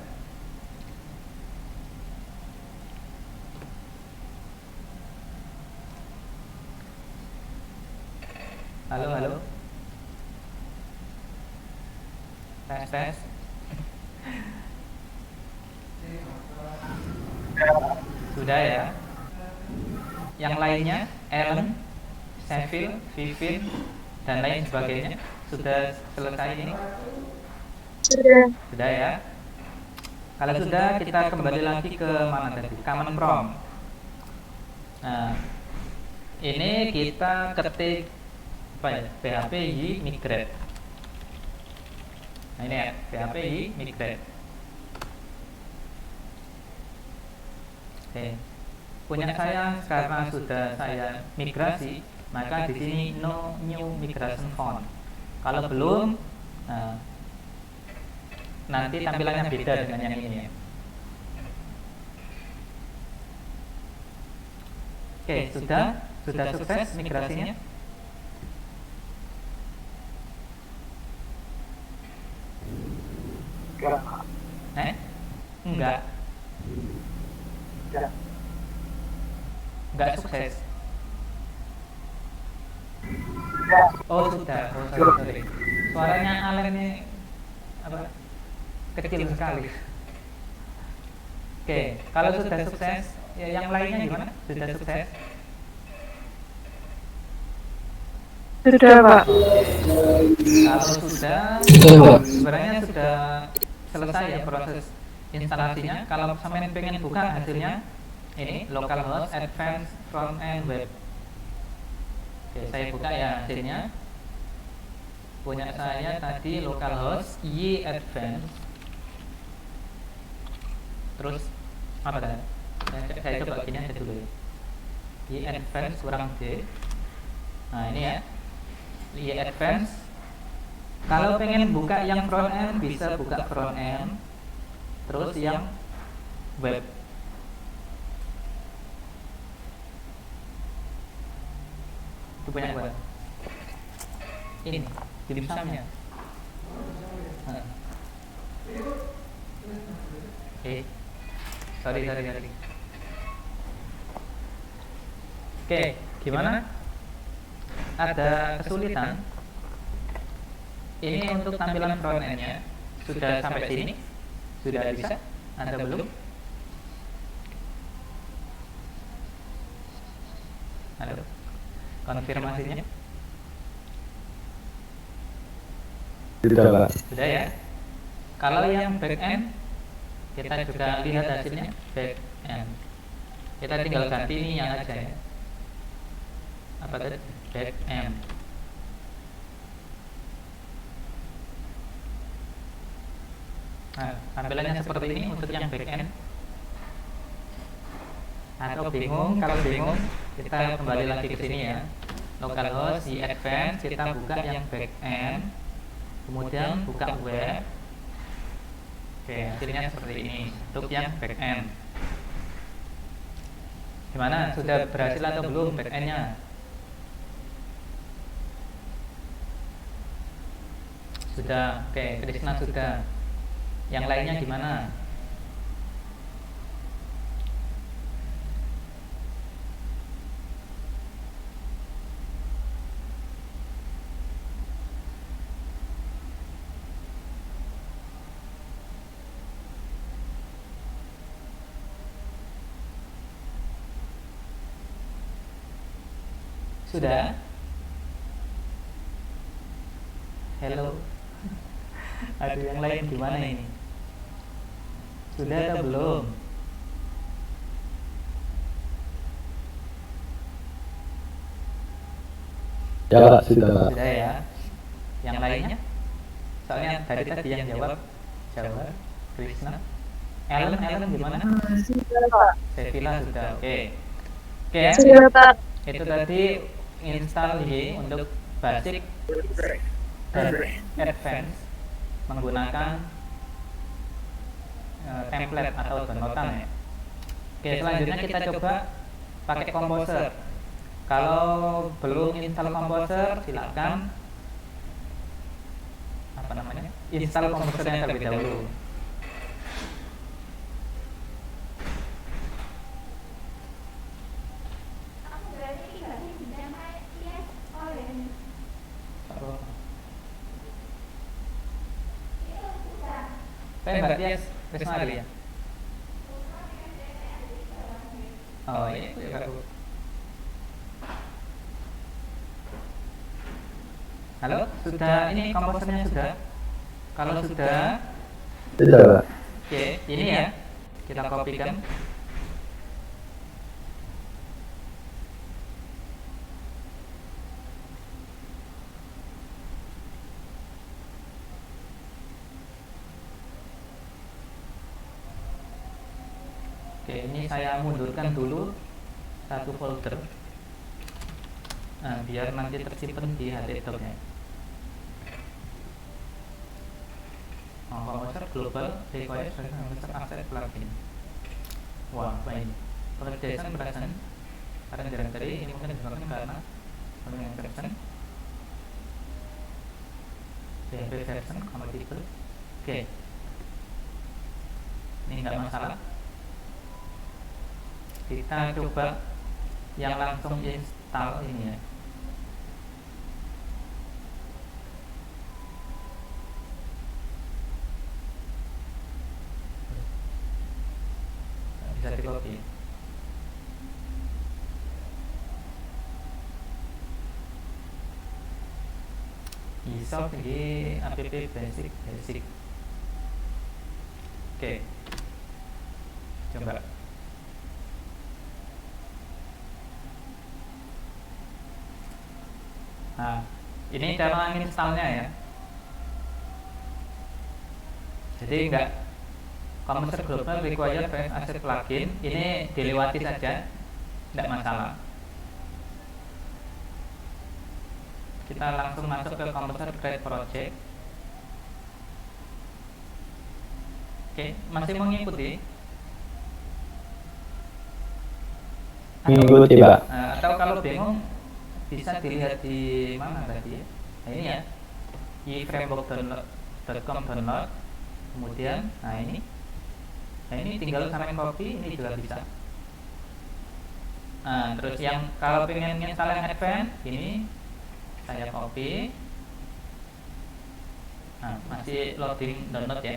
S1: Halo. Tes. Sudah ya. Yang lainnya, Ellen, Seville, Vivin, dan lain sebagainya sudah selesai ini? Sudah ya. Kalau sudah, kita kembali lagi ke mana tadi? Common prompt. Nah, ini kita ketik apa ya? PHP Y migrate. Nah, ini ya, PHP Y migrate. Oke. Punya saya karena sudah saya migrasi, maka di sini no new migration found. Kalau belum, nah, nanti tampilannya beda dengan yang ini ya. Oke, sudah sukses migrasinya. Enggak sukses. Oh sudah, sorry. Suaranya Alen ini apa? Kecil sekali. Oke, kalau sudah sukses, ya yang lainnya gimana? Sudah sukses?
S6: Sudah, Pak.
S1: Kalau sudah,
S2: Sudah, Pak.
S1: sebenarnya sudah selesai ya proses instalasinya. Kalau sampean pengen buka hasilnya, ini localhost advanced front end web. Oke, saya buka ya hasilnya. Punya saya tadi localhost y advanced. Terus apa tadi? Saya coba gini aja dulu ya. Y advanced kurang D. Nah ini ya, Y advanced. Kalau pengen buka yang front end bisa buka front end. Terus yang web. Itu punya gua. Ini dimsumnya. Sorry. Oke, gimana? Ada kesulitan? Ini untuk tampilan front end-nya. Sudah sampai sini? Sudah bisa? Anda belum? Halo? Konfirmasinya?
S2: Sudah, Pak.
S1: Sudah ya? Kalau yang back end, kita juga lihat hasilnya back end. Kita tinggal ganti ini yang aja ya. Apa tadi? Back end. Nah, tampilannya seperti ini untuk yang back end. Atau bingung? Kalau bingung, kita kembali lagi ke sini ya. Localhost di advance, kita buka yang back end, kemudian buka web. Oke, hasilnya seperti ini untuk yang back end. Gimana? Sudah berhasil atau belum back end-nya? Sudah. Oke, Krisna sudah. Yang lainnya gimana? Sudah? Hello. Aduh, yang lain gimana ini? Sudah atau belum?
S2: Ya, Pak, sudah, Pak.
S1: Sudah ya. Yang lainnya? Soalnya tadi yang jawab Krishna. Ellen gimana?
S6: Sudah, Pak.
S1: Sevilla sudah. Oke. Oke ya.
S6: Sudah, Pak.
S1: Itu tadi install Y untuk basic dan advance menggunakan template atau downloadan ya. Oke, selanjutnya kita coba pakai Composer. Kalau belum install Composer, silakan install Composernya terlebih dahulu.
S4: Aku berarti ibaratnya bintang yes orange.
S1: Saya Mbak Tias Krisnari ya. Oh iya, halo, sudah ini komposernya sudah? Kalau sudah,
S2: Sudah, Pak.
S1: oke, ini ya, kita kopikan. Oke, ini saya mundurkan dulu satu folder. Nah, biar nanti tersimpan di HTTP-nya. Composer global requires user access plugin. Wah, apa ini? Validation version current directory ini mungkin disebabkan karena following version PHP version compatible. Oke, ini nggak masalah. Kita coba yang langsung install ini ya. Bisa di copy. iso di app basic. Oke, coba. Nah, ini cara installnya ya. Jadi enggak Composer Global require File Asset plugin, ini dilewati saja, tidak masalah. Kita langsung masuk ke Composer Create Project. Oke, masih mengikuti?
S2: Mengikuti, Pak.
S1: Atau kalau bingung bisa dilihat di mana tadi ya? Nah, ini ya, iframework.com download. Kemudian, nah ini tinggal samain copy, ini juga bisa. Nah, terus yang kalau pengen install yang advance, ini saya copy. Nah, masih loading download ya.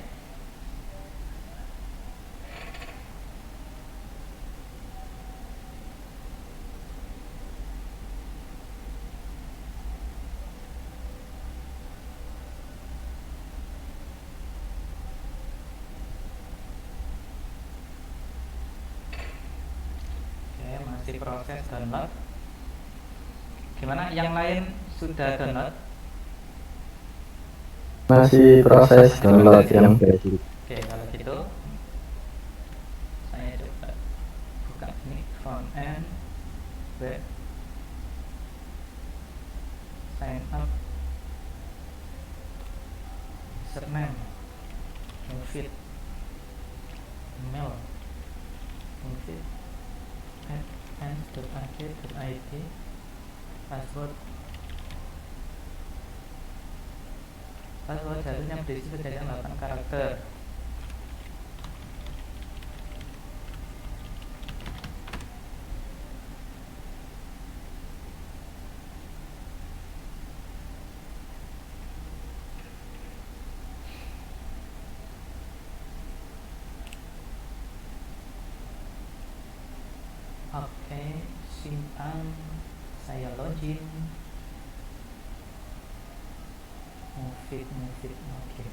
S1: Masih proses download. Gimana? Yang lain sudah download?
S2: Masih proses download yang basic.
S1: Oke, kalau gitu saya coba buka ini front end web, sign up, username, move email, move @n.ac.id, password harusnya berisi sejajar 8 karakter. Oke, simpan, saya login, move it, oke.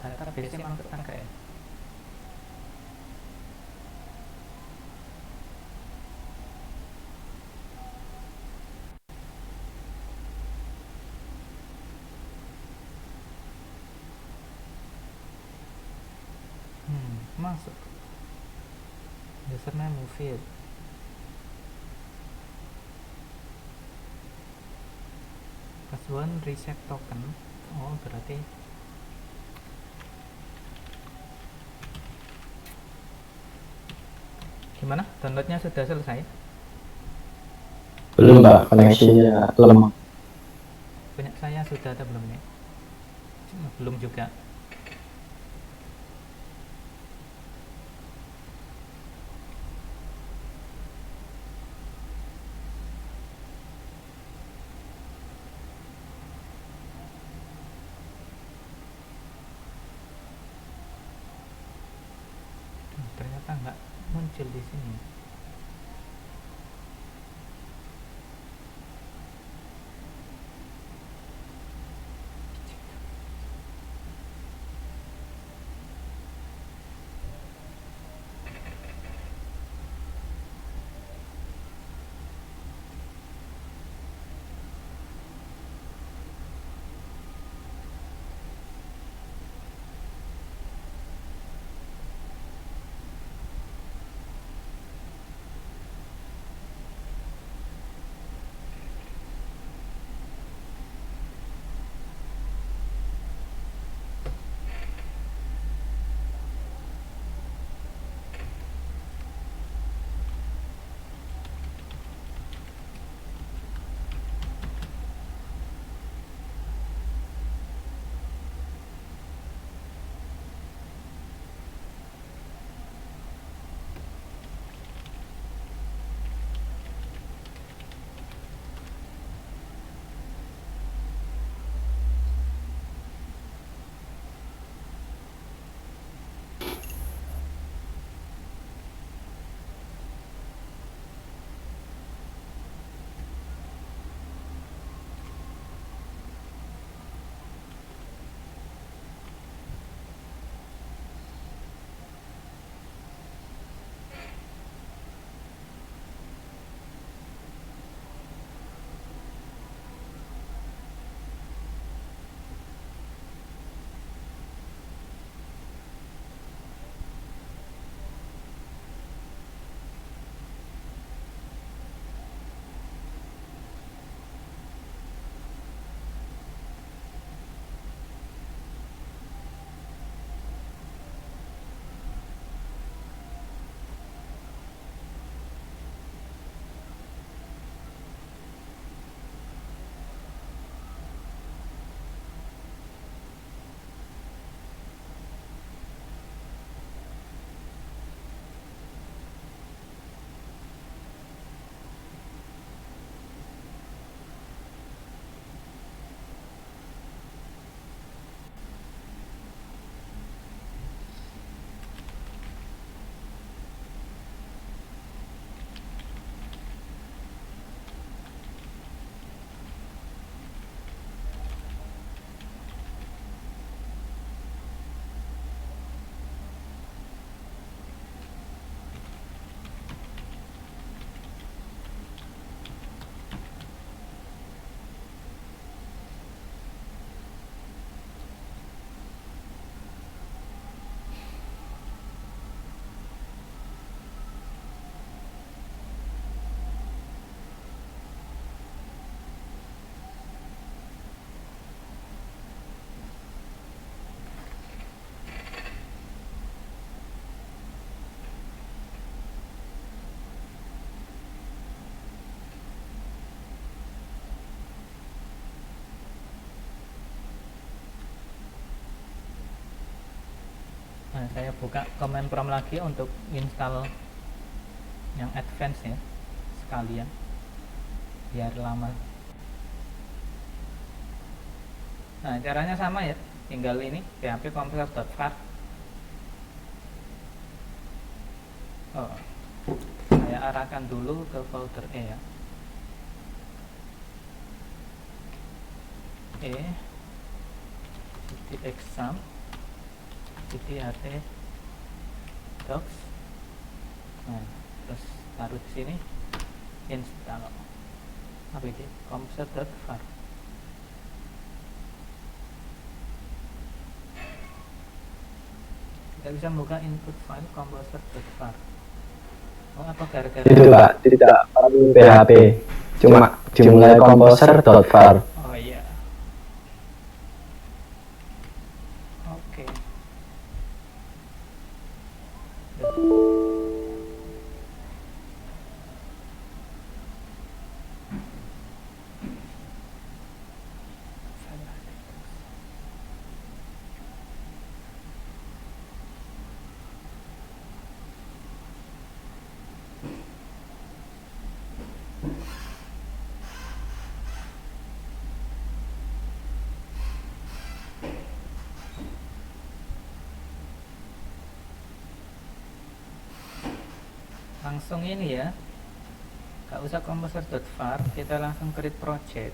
S1: Database-nya masuk tangga ya. Masuk username move it. Password reset token. Oh, berarti gimana? Downloadnya sudah selesai?
S2: Belum, Pak, koneksinya lemah.
S1: Punya saya sudah ada belum nih? Belum juga. Ternyata nggak muncul di sini. Nah, saya buka command prompt lagi untuk install yang advance ya, sekalian biar lama. Nah, caranya sama ya, tinggal ini php composer.var. Saya arahkan dulu ke folder E ya. Cd exam, cd ht docs. Nah, terus taruh di sini, install apk composer.var. Kita bisa buka input file composer.var. Apa gara-gara
S2: Itu Pak, tidak perlu PHP, cuma jumlah composer.var.
S1: Oh iya. Oke. Langsung ini ya, gak usah composer.var, kita langsung create project.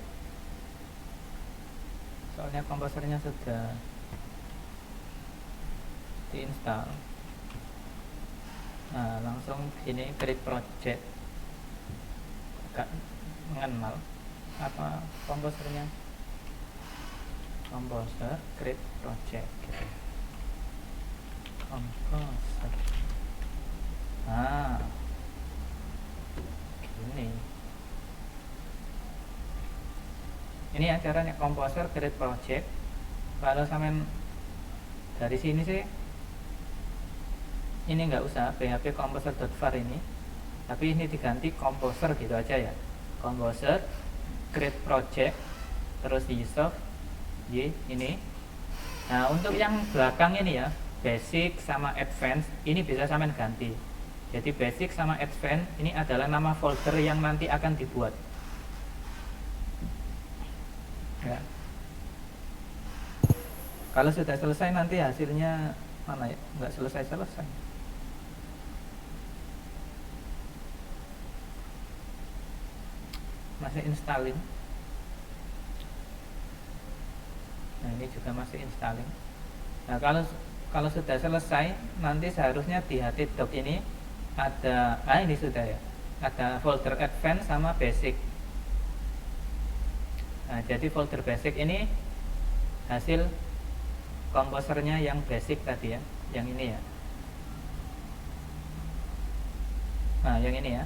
S1: Soalnya komposernya sudah diinstal. Nah, langsung sini create project. Gak mengenal apa komposernya, composer create project gitu. Composer. Nah, ini ya caranya composer create project. Kalau sampean dari sini sih ini nggak usah php composer.var ini, tapi ini diganti composer gitu aja ya, composer create project terus di soft ini. Nah, untuk yang belakang ini ya, basic sama advance ini bisa sampean ganti. Jadi basic sama advance ini adalah nama folder yang nanti akan dibuat ya. Kalau sudah selesai nanti hasilnya mana ya, nggak selesai. Masih installing. Nah, ini juga masih installing. Nah, kalau sudah selesai nanti seharusnya di htdoc ini ada, ini sudah ya, ada folder advance sama basic. Nah, jadi folder basic ini hasil komposernya yang basic tadi ya, yang ini ya. Nah, yang ini ya.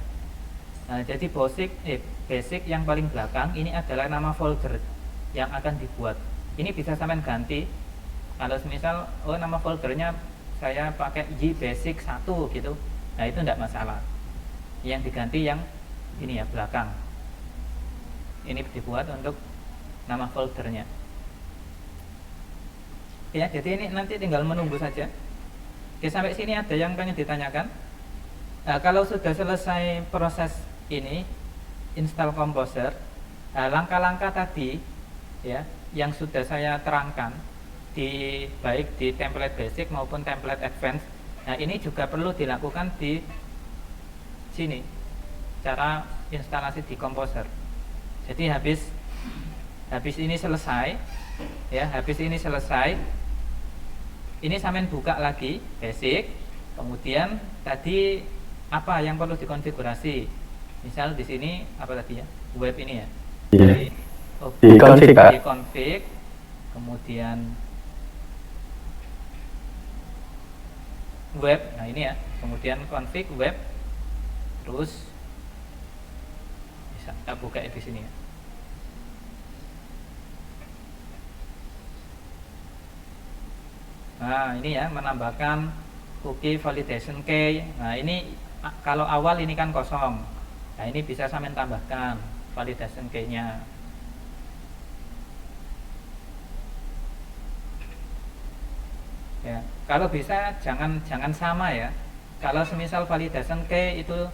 S1: Nah, jadi basic yang paling belakang ini adalah nama folder yang akan dibuat. Ini bisa sampean ganti. Kalau misal nama foldernya saya pakai basic 1 gitu, nah itu tidak masalah. Yang diganti yang ini ya, belakang. Ini dibuat untuk nama foldernya. Ya, jadi ini nanti tinggal menunggu saja. Oke, sampai sini ada yang pengen ditanyakan? Nah, kalau sudah selesai proses ini install Composer, langkah-langkah tadi ya yang sudah saya terangkan baik di template basic maupun template advance. Nah, ini juga perlu dilakukan di sini, cara instalasi di Composer. Jadi habis ini selesai ya, ini sampean buka lagi basic, kemudian tadi apa yang perlu dikonfigurasi. Misal di sini apa tadi ya, web ini ya,
S2: di
S1: config, kemudian web. Nah, ini ya, kemudian config web, terus bisa kita buka di sini ya. Nah, ini ya, menambahkan cookie validation key. Nah, ini kalau awal ini kan kosong. Nah, ini bisa sampean tambahkan validation key-nya. Ya. Kalau bisa jangan sama ya. Kalau semisal validation key itu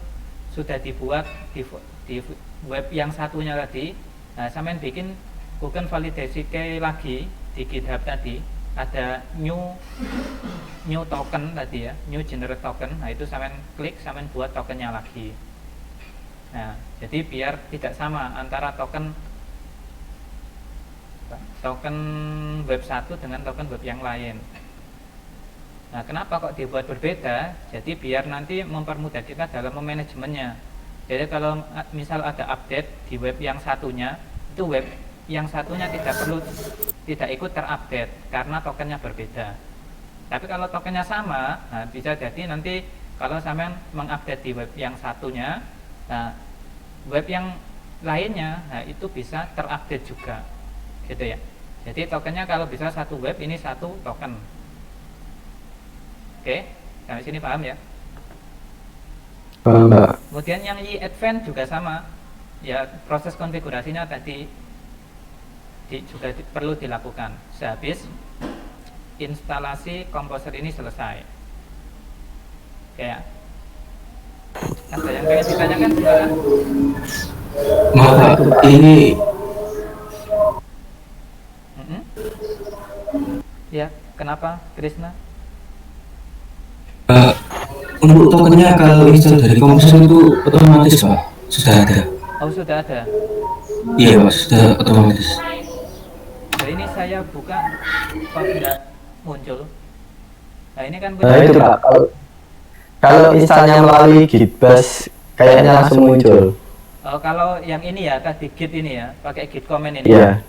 S1: sudah dibuat di web yang satunya tadi, nah sampean bikin bukan validasi key lagi di GitHub tadi, ada new token tadi ya, new generate token. Nah itu sampean klik, sampean buat tokennya lagi. Nah jadi biar tidak sama antara token web 1 dengan token web yang lain. Nah, kenapa kok dibuat berbeda? Jadi biar nanti mempermudah kita dalam memanajemennya. Jadi kalau misal ada update di web yang satunya, itu web yang satunya tidak ikut terupdate karena tokennya berbeda. Tapi kalau tokennya sama, nah bisa jadi nanti kalau sampean mengupdate di web yang satunya, nah web yang lainnya, nah itu bisa terupdate juga, gitu ya. Jadi tokennya kalau bisa satu web, ini satu token. Oke, sampai sini paham ya?
S2: Paham, Pak.
S1: Kemudian yang advance juga sama, ya proses konfigurasinya tadi juga perlu dilakukan sehabis instalasi Composer ini selesai. Oke ya. Ada yang pengen ditanyakan silakan.
S2: Maaf, Pak, ini
S1: Ya, kenapa Krisna?
S2: untuk tokennya kalau install dari Composer itu otomatis, Pak, sudah ada.
S1: Oh, sudah ada.
S2: Iya, Pak, sudah otomatis.
S1: Nah, ini saya buka kok tidak muncul. Nah, ini kan
S8: Nah itu Pak, kalau installnya melalui Gitbash kayaknya langsung muncul.
S1: Oh, kalau yang ini ya tadi Git ini ya, pakai Git comment ini.
S8: Iya,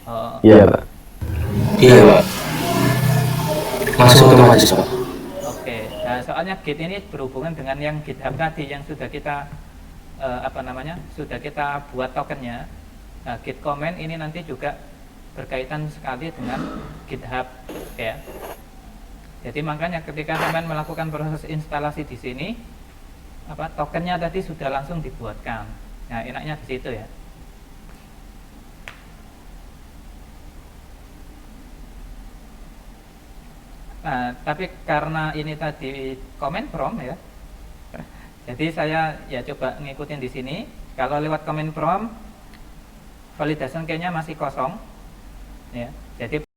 S1: Oh,
S8: iya Pak.
S2: Iya, Pak. Langsung otomatis, Pak.
S1: oke. Nah, soalnya Git ini berhubungan dengan yang GitHub tadi yang sudah kita sudah kita buat tokennya. Nah, Git comment ini nanti juga berkaitan sekali dengan GitHub, ya. Jadi makanya ketika teman melakukan proses instalasi di sini, tokennya tadi sudah langsung dibuatkan. Nah, enaknya di situ ya. Nah, tapi karena ini tadi comment prompt ya, jadi saya ya coba ngikutin di sini. Kalau lewat comment prompt, validation key-nya masih kosong, ya. Jadi